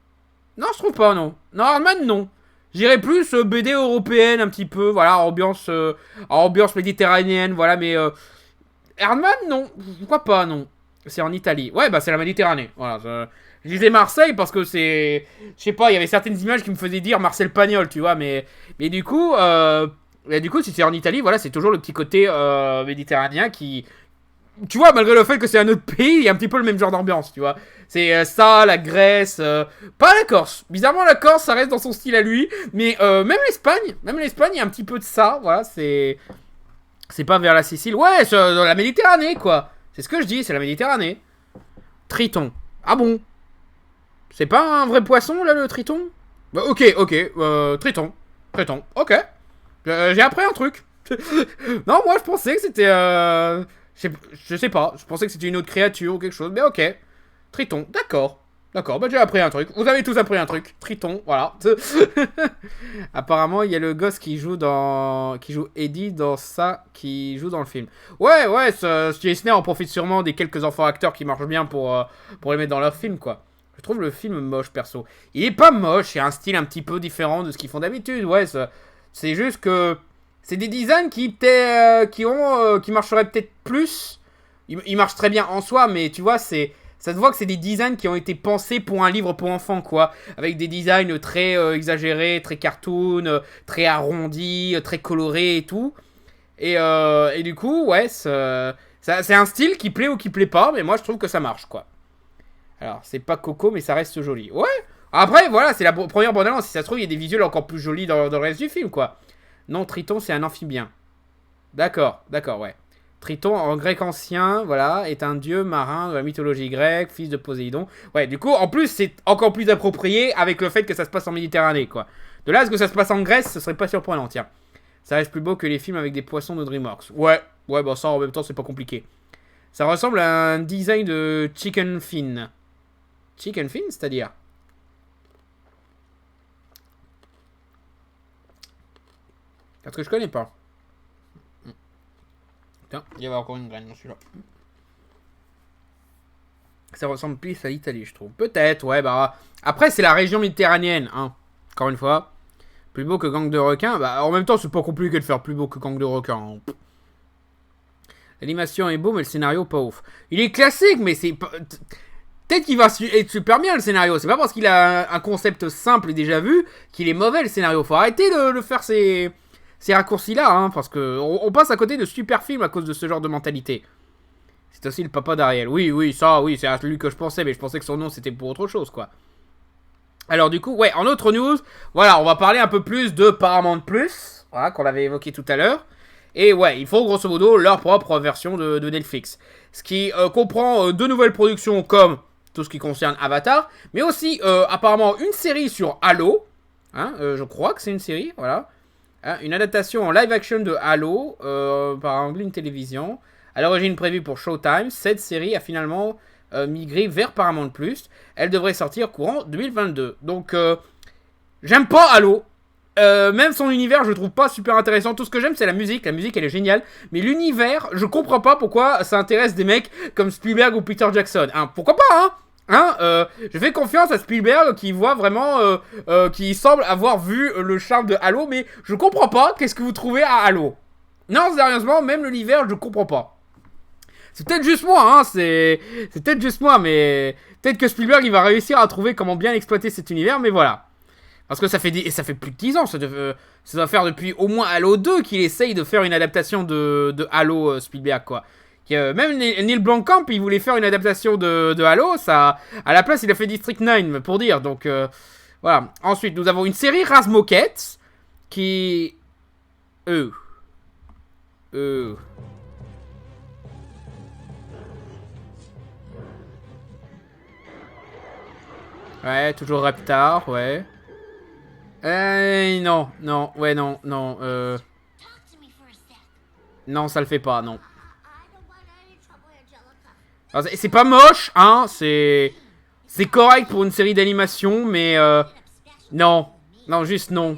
Non, je trouve pas, non. Non, Hardman, non. J'irais plus BD européenne, un petit peu, voilà, ambiance méditerranéenne, voilà, mais... Hardman, non. Pourquoi pas, non. C'est en Italie. Ouais, bah, c'est la Méditerranée, voilà. Je disais Marseille parce que c'est... Je sais pas, il y avait certaines images qui me faisaient dire Marcel Pagnol, tu vois, mais du coup... si c'est en Italie, voilà, c'est toujours le petit côté méditerranéen qui tu vois, malgré le fait que c'est un autre pays, il y a un petit peu le même genre d'ambiance, tu vois. C'est ça, la Grèce, pas la Corse. Bizarrement, la Corse, ça reste dans son style à lui. Mais même l'Espagne, il y a un petit peu de ça, voilà, c'est pas vers la Sicile. Ouais, c'est dans la Méditerranée, quoi. C'est ce que je dis, c'est la Méditerranée. Triton. Ah bon? C'est pas un vrai poisson, là, le triton? Bah, ok, triton. Triton, ok. J'ai appris un truc. Non, moi, je pensais que c'était... je sais pas, je pensais que c'était une autre créature ou quelque chose, mais ok. Triton, d'accord. D'accord, bah j'ai appris un truc. Vous avez tous appris un truc. Triton, voilà. Apparemment, il y a le gosse qui joue Eddie dans ça, qui joue dans le film. Ouais, Disney en profite sûrement des quelques enfants acteurs qui marchent bien pour les mettre dans leur film, quoi. Je trouve le film moche, perso. Il est pas moche, il y a un style un petit peu différent de ce qu'ils font d'habitude, ouais. C'est juste que... C'est des designs qui marcheraient peut-être plus. Ils marchent très bien en soi, mais tu vois, ça se voit que c'est des designs qui ont été pensés pour un livre pour enfants, quoi. Avec des designs très exagérés, très cartoon, très arrondis, très colorés et tout. Et du coup, ouais, c'est un style qui plaît ou qui plaît pas, mais moi je trouve que ça marche, quoi. Alors, c'est pas Coco, mais ça reste joli. Ouais. Après, voilà, c'est la première bande-annonce. Si ça se trouve, il y a des visuels encore plus jolis dans le reste du film, quoi. Non, Triton, c'est un amphibien. D'accord, ouais. Triton, en grec ancien, voilà, est un dieu marin de la mythologie grecque, fils de Poséidon. Ouais, du coup, en plus, c'est encore plus approprié avec le fait que ça se passe en Méditerranée, quoi. De là à ce que ça se passe en Grèce, ce serait pas surprenant, tiens. Ça reste plus beau que les films avec des poissons de DreamWorks. Ouais, bah ça, en même temps, c'est pas compliqué. Ça ressemble à un design de Chicken Fin. Chicken Fin, c'est-à-dire? Parce que je connais pas. Tiens, il y avait encore une graine dans celui-là. Ça ressemble plus à l'Italie, je trouve. Peut-être, ouais, bah... Après, c'est la région méditerranéenne, hein. Encore une fois. Plus beau que Gang de requins. Bah, en même temps, c'est pas compliqué de faire plus beau que Gang de requins. Hein. L'animation est beau, mais le scénario, pas ouf. Il est classique, mais c'est pas... Peut-être qu'il va être super bien, le scénario. C'est pas parce qu'il a un concept simple et déjà vu qu'il est mauvais, le scénario. Faut arrêter de faire ces raccourcis-là, hein, parce que on passe à côté de super films à cause de ce genre de mentalité. C'est aussi le papa d'Ariel. Oui, c'est à lui que je pensais, mais je pensais que son nom c'était pour autre chose, quoi. Alors du coup, ouais, en autre news, voilà, on va parler un peu plus de Paramount+, voilà, qu'on avait évoqué tout à l'heure. Et ouais, ils font grosso modo leur propre version de Netflix. Ce qui comprend deux nouvelles productions comme tout ce qui concerne Avatar, mais aussi apparemment une série sur Halo. Hein, je crois que c'est une série, voilà. Hein, une adaptation en live action de Halo par Angling Television. À l'origine prévue pour Showtime, cette série a finalement migré vers Paramount+. Elle devrait sortir courant 2022. Donc, j'aime pas Halo. Même son univers, je le trouve pas super intéressant. Tout ce que j'aime, c'est la musique. La musique, elle est géniale. Mais l'univers, je comprends pas pourquoi ça intéresse des mecs comme Spielberg ou Peter Jackson. Hein, pourquoi pas, hein? Je fais confiance à Spielberg qui voit vraiment, qui semble avoir vu le charme de Halo, mais je comprends pas qu'est-ce que vous trouvez à Halo. Non, sérieusement, même l'univers, je comprends pas. C'est peut-être juste moi, hein, c'est peut-être juste moi, mais peut-être que Spielberg, il va réussir à trouver comment bien exploiter cet univers, mais voilà. Parce que ça fait plus de 10 ans, ça doit faire depuis au moins Halo 2 qu'il essaye de faire une adaptation de Halo Spielberg, quoi. Même Neil Blomkamp, il voulait faire une adaptation de Halo, ça, à la place, il a fait District 9, pour dire, donc, voilà. Ensuite, nous avons une série Razmoket, qui... Ouais, toujours Reptar, ouais. Non. Non, ça le fait pas, non. C'est pas moche, hein, c'est correct pour une série d'animation, mais non, juste non.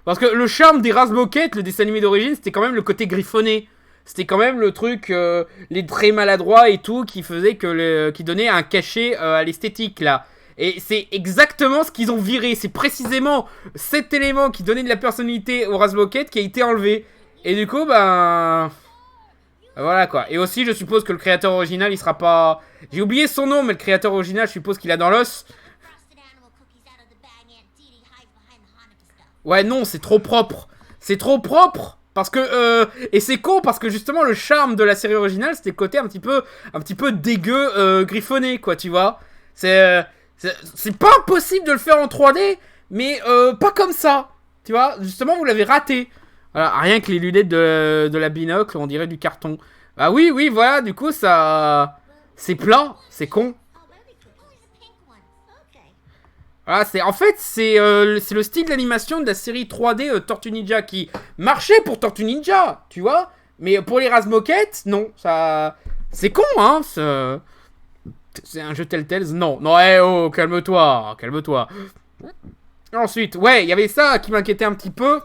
Parce que le charme des Razmoket, le dessin animé d'origine, c'était quand même le côté griffonné. C'était quand même le truc, les traits maladroits et tout, qui faisait qui donnait un cachet à l'esthétique, là. Et c'est exactement ce qu'ils ont viré. C'est précisément cet élément qui donnait de la personnalité au Razmoket qui a été enlevé. Et du coup, voilà quoi. Et aussi, je suppose que le créateur original, il sera pas... J'ai oublié son nom, mais le créateur original, je suppose qu'il a dans l'os. Ouais, non, c'est trop propre. C'est trop propre. Parce que et c'est con parce que justement le charme de la série originale c'était le côté un petit peu dégueu griffonné quoi, tu vois. C'est pas impossible de le faire en 3D, mais pas comme ça. Tu vois, justement vous l'avez raté. Voilà, rien que les lunettes de la binocle, on dirait du carton. Bah oui, voilà, du coup ça c'est plat, c'est con. Voilà, en fait, c'est le style d'animation de la série 3D Tortue Ninja qui marchait pour Tortue Ninja, tu vois. Mais pour les Razmoket, non, ça... C'est con, hein, c'est un jeu Telltale, non. Non, oh, calme-toi. Ensuite, ouais, il y avait ça qui m'inquiétait un petit peu.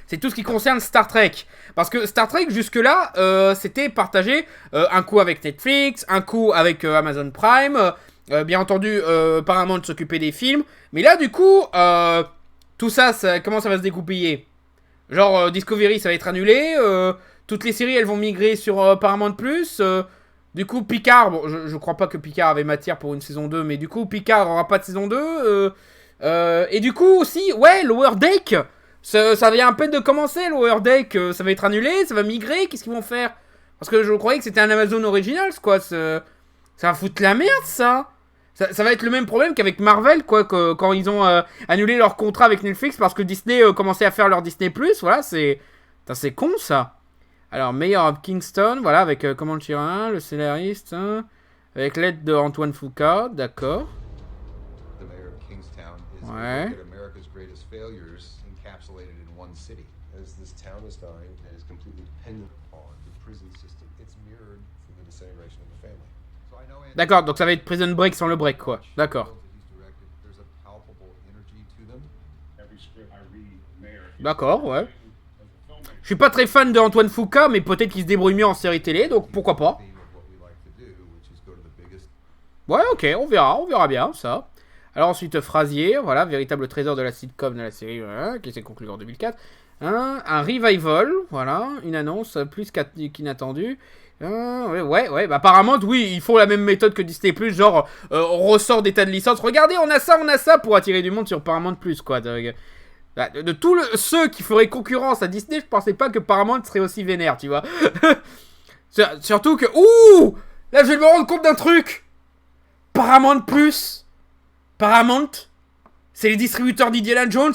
C'est tout ce qui concerne Star Trek. Parce que Star Trek, jusque-là, c'était partagé un coup avec Netflix, un coup avec Amazon Prime... bien entendu, Paramount s'occupait des films. Mais là, du coup, tout ça, comment ça va se découpiller? Genre, Discovery, ça va être annulé. Toutes les séries, elles vont migrer sur Paramount+. Du coup, Picard, bon, je crois pas que Picard avait matière pour une saison 2, mais du coup, Picard aura pas de saison 2. Et du coup, aussi, ouais, Lower Deck, ça vient à peine de commencer, Lower Deck. Ça va être annulé, ça va migrer, qu'est-ce qu'ils vont faire? Parce que je croyais que c'était un Amazon Originals, quoi. Ça va foutre la merde, ça. Ça va être le même problème qu'avec Marvel, quoi, quand ils ont annulé leur contrat avec Netflix parce que Disney commençait à faire leur Disney+, voilà, c'est con, ça. Alors, Mayor of Kingston, voilà, avec Comanche Chirin, le scénariste, hein, avec l'aide de Antoine Foucault, d'accord. Ouais. D'accord, donc ça va être Prison Break sans le break, quoi. D'accord. D'accord, ouais. Je suis pas très fan de Antoine Foucault, mais peut-être qu'il se débrouille mieux en série télé, donc pourquoi pas. Ouais, ok, on verra bien, ça. Alors ensuite, Frasier, voilà, véritable trésor de la sitcom de la série, voilà, qui s'est conclu en 2004. Un revival, voilà, une annonce plus qu'inattendue. Ouais, bah apparemment, oui, ils font la même méthode que Disney+, genre, on ressort des tas de licences. Regardez, on a ça, pour attirer du monde sur Paramount+, quoi. De tous ceux qui feraient concurrence à Disney, je pensais pas que Paramount serait aussi vénère, tu vois. Surtout que... Ouh! Là, je vais me rendre compte d'un truc. Paramount+, c'est les distributeurs d'Indiana Jones.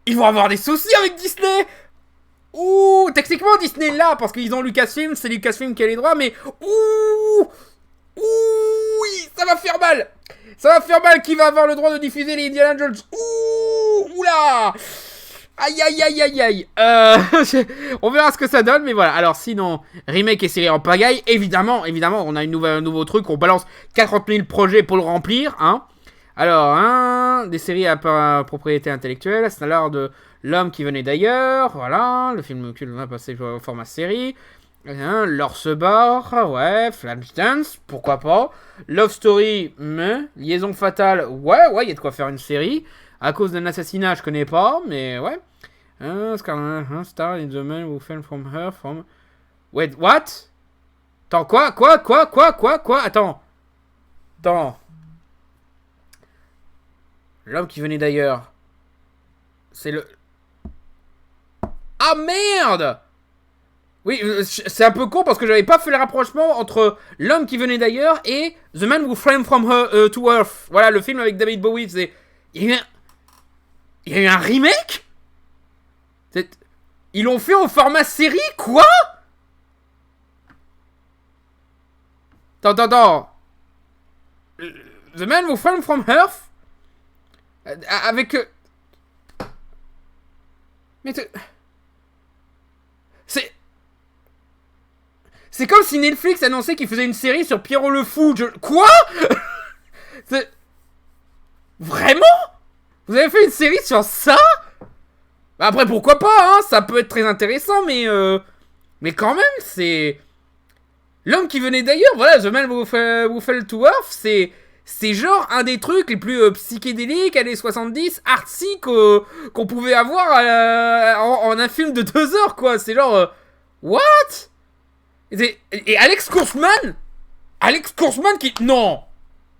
Ils vont avoir des soucis avec Disney. Ouh, techniquement Disney est là parce qu'ils ont Lucasfilm, c'est Lucasfilm qui a les droits, mais ouh, oui, ça va faire mal. Ça va faire mal. Qui va avoir le droit de diffuser les Indiana Jones? Ouh, oula. Aïe. On verra ce que ça donne, mais voilà. Alors sinon, remake et série en pagaille, évidemment, on a un nouveau truc, on balance 40 000 projets pour le remplir, hein. Alors, des séries à propriété intellectuelle, c'est l'art de L'homme qui venait d'ailleurs, voilà, le film culte va passer au format série. L'or se barre, ouais, Flashdance, pourquoi pas. Love Story, mais. Liaison fatale, ouais, il y a de quoi faire une série. À cause d'un assassinat, je connais pas, mais ouais. Star in the man who fell from her from... Wait, what? Attends, quoi? Attends. L'homme qui venait d'ailleurs. C'est le... Ah merde! Oui, c'est un peu con parce que j'avais pas fait le rapprochement entre L'homme qui venait d'ailleurs et The Man Who Fell From Her to Earth. Voilà, le film avec David Bowie. Il y a eu un remake? Ils l'ont fait au format série? Quoi? Attends. The Man Who Fell From Earth? Avec... Mais... C'est comme si Netflix annonçait qu'il faisait une série sur Pierrot le Fou. Quoi? Vraiment? Vous avez fait une série sur ça? Bah après, pourquoi pas, hein? Ça peut être très intéressant, mais quand même, c'est... L'homme qui venait d'ailleurs, voilà, The Man Who Fell to Earth, c'est genre un des trucs les plus psychédéliques, années 70, artsy qu'on pouvait avoir en un film de 2 heures, quoi. C'est genre... what? Et Alex Kurtzman qui... Non,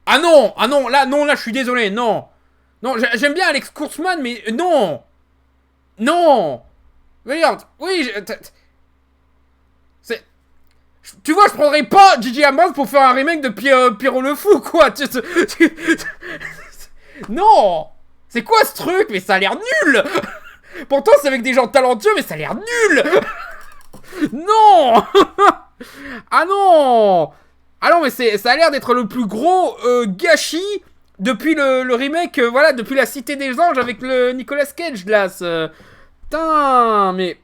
là, je suis désolé, non, j'aime bien Alex Kurtzman, mais non. Non. Merde. Oui, c'est... Tu vois, je prendrais pas J.J. Abrams pour faire un remake de Pierrot le Fou, quoi. Non. C'est quoi ce truc? Mais ça a l'air nul. Pourtant, c'est avec des gens talentueux, mais ça a l'air nul. Non. Ah non. Ah non, mais ça a l'air d'être le plus gros gâchis depuis le remake, voilà, depuis La Cité des Anges avec le Nicolas Cage, là. Putain, mais...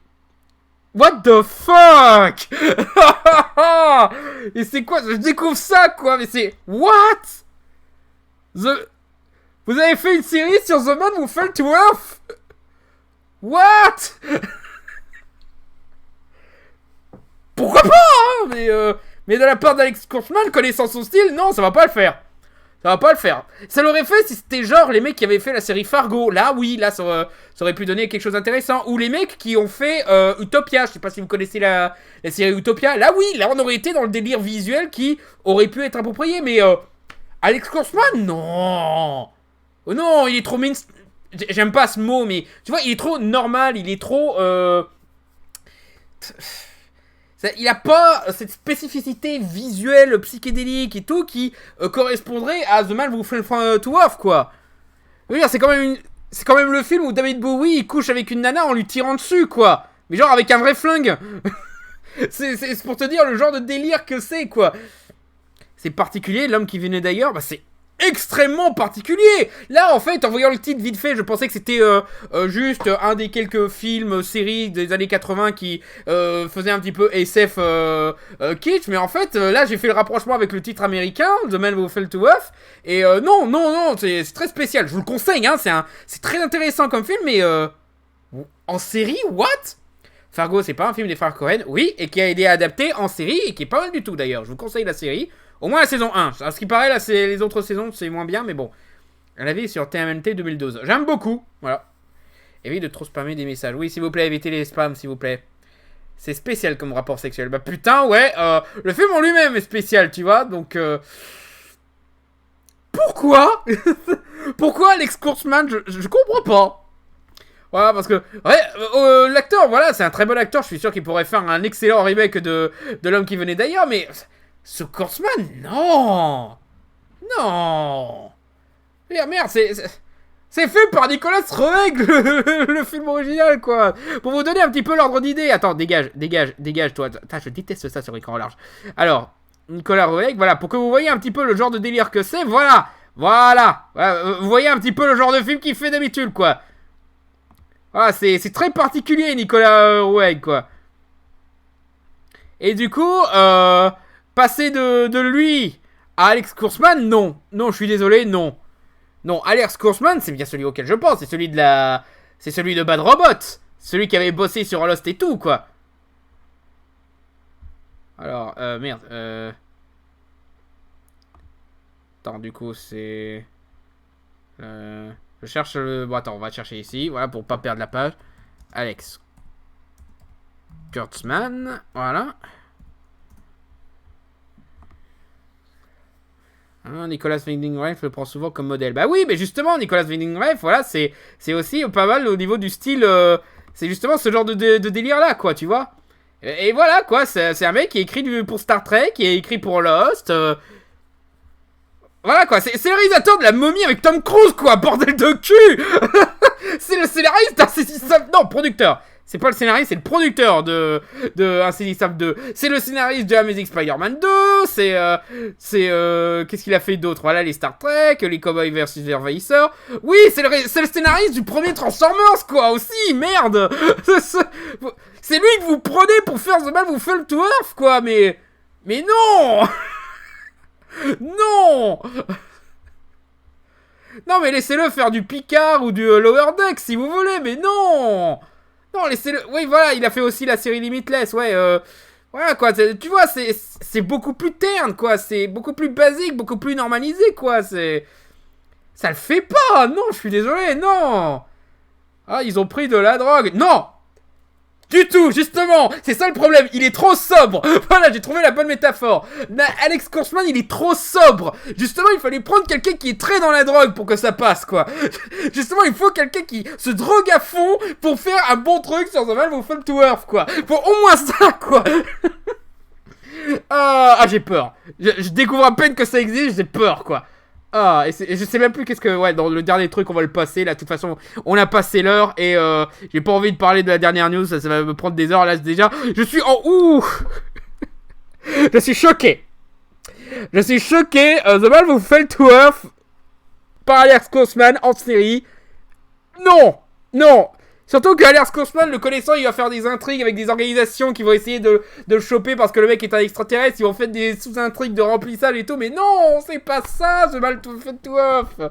What the fuck. Et c'est quoi? Je découvre ça, quoi, mais c'est... What? Vous avez fait une série sur The Man Who Fell to Earth? What? Pourquoi pas, hein, mais de la part d'Alex Kurtzman, connaissant son style, non, ça va pas le faire. Ça va pas le faire. Ça l'aurait fait si c'était genre les mecs qui avaient fait la série Fargo. Là, oui, là, ça aurait pu donner quelque chose d'intéressant. Ou les mecs qui ont fait Utopia. Je sais pas si vous connaissez la série Utopia. Là, oui, là, on aurait été dans le délire visuel qui aurait pu être approprié. Mais Alex Kurtzman, non. Oh non, il est trop mainstream. J'aime pas ce mot, mais tu vois, il est trop normal. Il est trop... Il a pas cette spécificité visuelle, psychédélique et tout qui correspondrait à The Man Who Fell to Earth, quoi. Je veux dire, c'est quand même le film où David Bowie il couche avec une nana en lui tirant dessus, quoi. Mais genre avec un vrai flingue. c'est pour te dire le genre de délire que c'est, quoi. C'est particulier, L'homme qui venait d'ailleurs, bah c'est extrêmement particulier. Là, en fait, en voyant le titre vite fait, je pensais que c'était juste un des quelques films, séries des années 80 qui faisaient un petit peu SF kitsch, mais en fait, là, j'ai fait le rapprochement avec le titre américain, The Man Who Fell to Earth, et non, c'est très spécial. Je vous le conseille, hein, c'est très intéressant comme film, mais en série, what? Fargo, c'est pas un film des frères Cohen, oui, et qui a été adapté en série, et qui est pas mal du tout d'ailleurs. Je vous conseille la série. Au moins la saison 1. À ce qui paraît, là, les autres saisons, c'est moins bien, mais bon. Elle avait sur TMNT 2012. J'aime beaucoup. Voilà. Évite de trop spammer des messages. Oui, s'il vous plaît, évitez les spams, s'il vous plaît. C'est spécial comme rapport sexuel. Bah putain, ouais. Le film en lui-même est spécial, tu vois. Donc, pourquoi? Pourquoi Alex Kurtzman? Je comprends pas. Voilà, parce que... Ouais, l'acteur, voilà, c'est un très bon acteur. Je suis sûr qu'il pourrait faire un excellent remake de L'homme qui venait d'ailleurs, mais... Ce Kurtzman, non. Non. Merde, c'est fait par Nicolas Roeg, le film original, quoi. Pour vous donner un petit peu l'ordre d'idée. Attends, dégage, toi. Putain, je déteste ça sur écran large. Alors, Nicolas Roeg, voilà, pour que vous voyez un petit peu le genre de délire que c'est, voilà. Vous voyez un petit peu le genre de film qu'il fait d'habitude, quoi. Voilà, c'est très particulier, Nicolas Roeg, quoi. Et du coup, passer de lui à Alex Kurtzman, non. Non, je suis désolé, non. Non, Alex Kurtzman, c'est bien celui auquel je pense. C'est celui de Bad Robot. Celui qui avait bossé sur Lost et tout, quoi. Alors, merde. Attends, du coup, c'est... je cherche le... Bon, attends, on va chercher ici. Voilà, pour pas perdre la page. Alex Kurtzman. Voilà. Nicolas Winding Refn le prend souvent comme modèle. Bah oui, mais justement, Nicolas Winding Refn, voilà, c'est aussi pas mal au niveau du style. C'est justement ce genre de délire là, quoi, tu vois. Et voilà, quoi, c'est un mec qui écrit pour Star Trek, qui est écrit pour Lost. Voilà, quoi, c'est le réalisateur de La Momie avec Tom Cruise, quoi, bordel de cul. C'est le scénariste d'Insaisissable. Non, producteur. C'est pas le scénariste, c'est le producteur de Insaisissable 2. C'est le scénariste de Amazing Spider-Man 2. Qu'est-ce qu'il a fait d'autre? Voilà, les Star Trek, les Cowboys vs les Envahisseurs. Oui, c'est le scénariste du premier Transformers, quoi, aussi, merde. C'est lui que vous prenez pour faire The Man Who Fell to Earth, quoi, mais non. Non. Non, mais laissez-le faire du Picard ou du Lower Deck si vous voulez, mais non. Non, laissez-le. Oui, voilà, il a fait aussi la série Limitless, ouais. Voilà, quoi. Tu vois, c'est beaucoup plus terne, quoi. C'est beaucoup plus basique, beaucoup plus normalisé, quoi. Ça le fait pas. Non, je suis désolé, non. Ah, ils ont pris de la drogue. Non. Du tout, justement. C'est ça le problème. Il est trop sobre. Voilà, j'ai trouvé la bonne métaphore. Alex Kurtzman, il est trop sobre. Justement, il fallait prendre quelqu'un qui est très dans la drogue pour que ça passe, quoi. Justement, il faut quelqu'un qui se drogue à fond pour faire un bon truc sur The Man Who Fell to Earth, quoi. Pour au moins ça, quoi. Ah, j'ai peur. Je découvre à peine que ça existe, j'ai peur, quoi. Ah, et je sais même plus qu'est-ce que... Ouais, dans le dernier truc, on va le passer. Là, de toute façon, on a passé l'heure. Et j'ai pas envie de parler de la dernière news. Ça va me prendre des heures, là, déjà. Je suis en... Ouh. Je suis choqué. Je suis choqué. The Man Who Fell to Earth par Alex Kurtzman en série. Non. Non. Surtout que Alex Kurtzman, le connaissant, il va faire des intrigues avec des organisations qui vont essayer de le choper parce que le mec est un extraterrestre. Ils vont faire des sous-intrigues de remplissage et tout. Mais non, c'est pas ça, The Man Who Fell to Earth.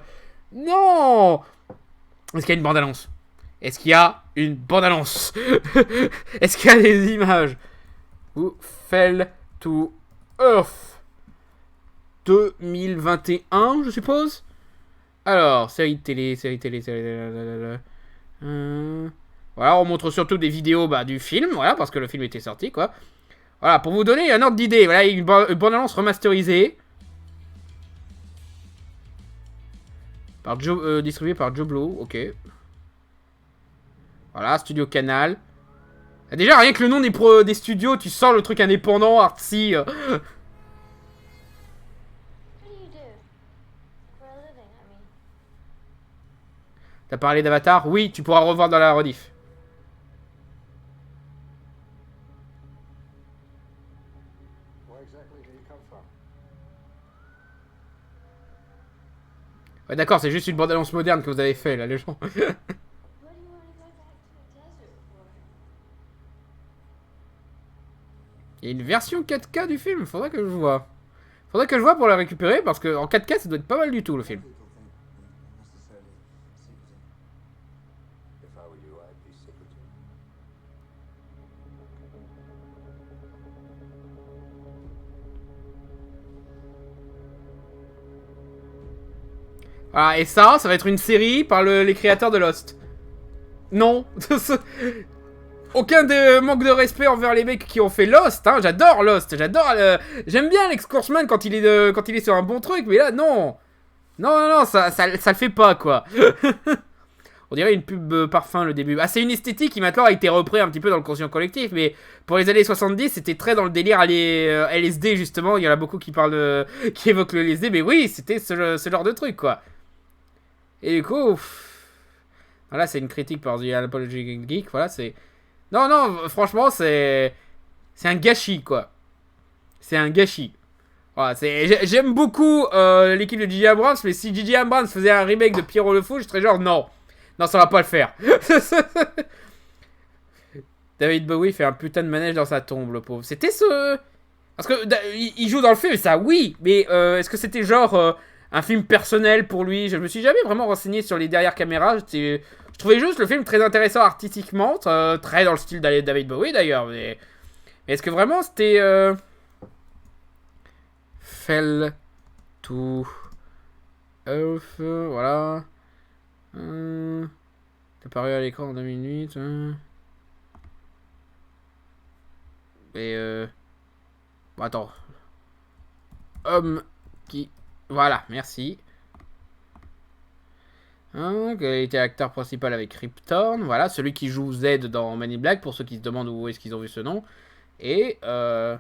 Non. Est-ce qu'il y a une bande-annonce? Est-ce qu'il y a une bande-annonce? Est-ce qu'il y a des images? Who Fell to Earth 2021, je suppose. Alors, série télé. Voilà, on montre surtout des vidéos du film, voilà, parce que le film était sorti, quoi. Voilà, pour vous donner un ordre d'idée, voilà, une bande-annonce remasterisée. Distribuée par Joe Blow, ok. Voilà, Studio Canal. Déjà, rien que le nom des studios, tu sens le truc indépendant, artsy. T'as parlé d'Avatar? Oui, tu pourras revoir dans la rediff. Ouais, d'accord, c'est juste une bande-annonce moderne que vous avez fait, là, les gens. Il y a une version 4K du film, faudrait que je vois. Faudrait que je vois pour la récupérer, parce que en 4K, ça doit être pas mal du tout, le film. Voilà, et ça va être une série par les créateurs de Lost. Non. Aucun manque de respect envers les mecs qui ont fait Lost, hein. J'adore Lost, j'aime bien Alex Kurtzman quand il est sur un bon truc, mais là, non. Non, ça le fait pas, quoi. On dirait une pub parfum, le début. Ah, c'est une esthétique qui maintenant a été repris un petit peu dans le conscient collectif, mais pour les années 70, c'était très dans le délire LSD, justement. Il y en a beaucoup qui qui évoquent le LSD, mais oui, c'était ce genre de truc, quoi. Et du coup, voilà, c'est une critique par The Apology Geek, voilà, c'est... Non, franchement, c'est un gâchis, quoi. C'est un gâchis. Voilà, j'aime beaucoup l'équipe de J.J. Abrams, mais si J.J. Abrams faisait un remake de Pierrot le Fou, je serais genre, non. Non, ça va pas le faire. David Bowie fait un putain de manège dans sa tombe, le pauvre. C'était ce... Parce que il joue dans le film, ça, oui. Mais est-ce que c'était genre un film personnel pour lui? Je me suis jamais vraiment renseigné sur les derrière caméras. Je trouvais juste le film très intéressant artistiquement, très dans le style de David Bowie d'ailleurs. Mais est-ce que vraiment c'était Fell to Earth, voilà. T'es apparu à l'écran en 2008. Et bon, attends. Homme qui... Voilà, merci. Il était acteur principal avec Rip Torn. Voilà, celui qui joue Z dans Man in Black, pour ceux qui se demandent où est-ce qu'ils ont vu ce nom. Et ouais,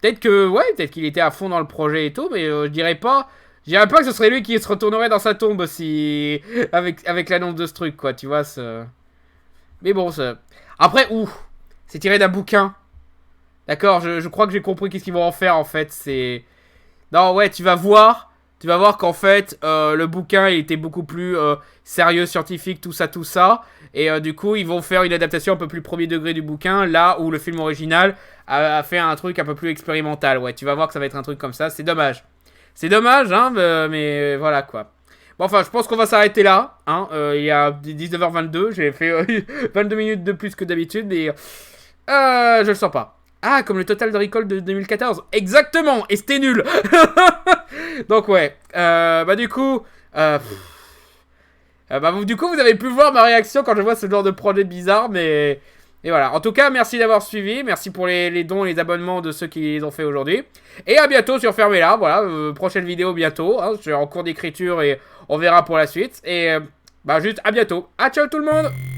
peut-être qu'il était à fond dans le projet et tout, mais je dirais pas que ce serait lui qui se retournerait dans sa tombe si avec l'annonce de ce truc, quoi, tu vois. Mais bon, après, c'est tiré d'un bouquin. D'accord, je crois que j'ai compris qu'est-ce qu'ils vont en faire, en fait. Non, ouais, tu vas voir qu'en fait, le bouquin, il était beaucoup plus sérieux, scientifique, tout ça. Et du coup, ils vont faire une adaptation un peu plus premier degré du bouquin, là où le film original a fait un truc un peu plus expérimental. Ouais, tu vas voir que ça va être un truc comme ça. C'est dommage. C'est dommage, hein, mais voilà, quoi. Bon, enfin, je pense qu'on va s'arrêter là. Hein. Il y a 19h22. J'ai fait 22 minutes de plus que d'habitude, mais je le sens pas. Ah, comme le Total Recall de 2014. Exactement. Et c'était nul. Donc, ouais. Du coup... Du coup, vous avez pu voir ma réaction quand je vois ce genre de projet bizarre, mais... Et voilà. En tout cas, merci d'avoir suivi. Merci pour les dons et les abonnements de ceux qui les ont fait aujourd'hui. Et à bientôt sur Fermez-la. Voilà, prochaine vidéo bientôt. Hein, je suis en cours d'écriture et on verra pour la suite. Et juste à bientôt. Ah, ciao tout le monde!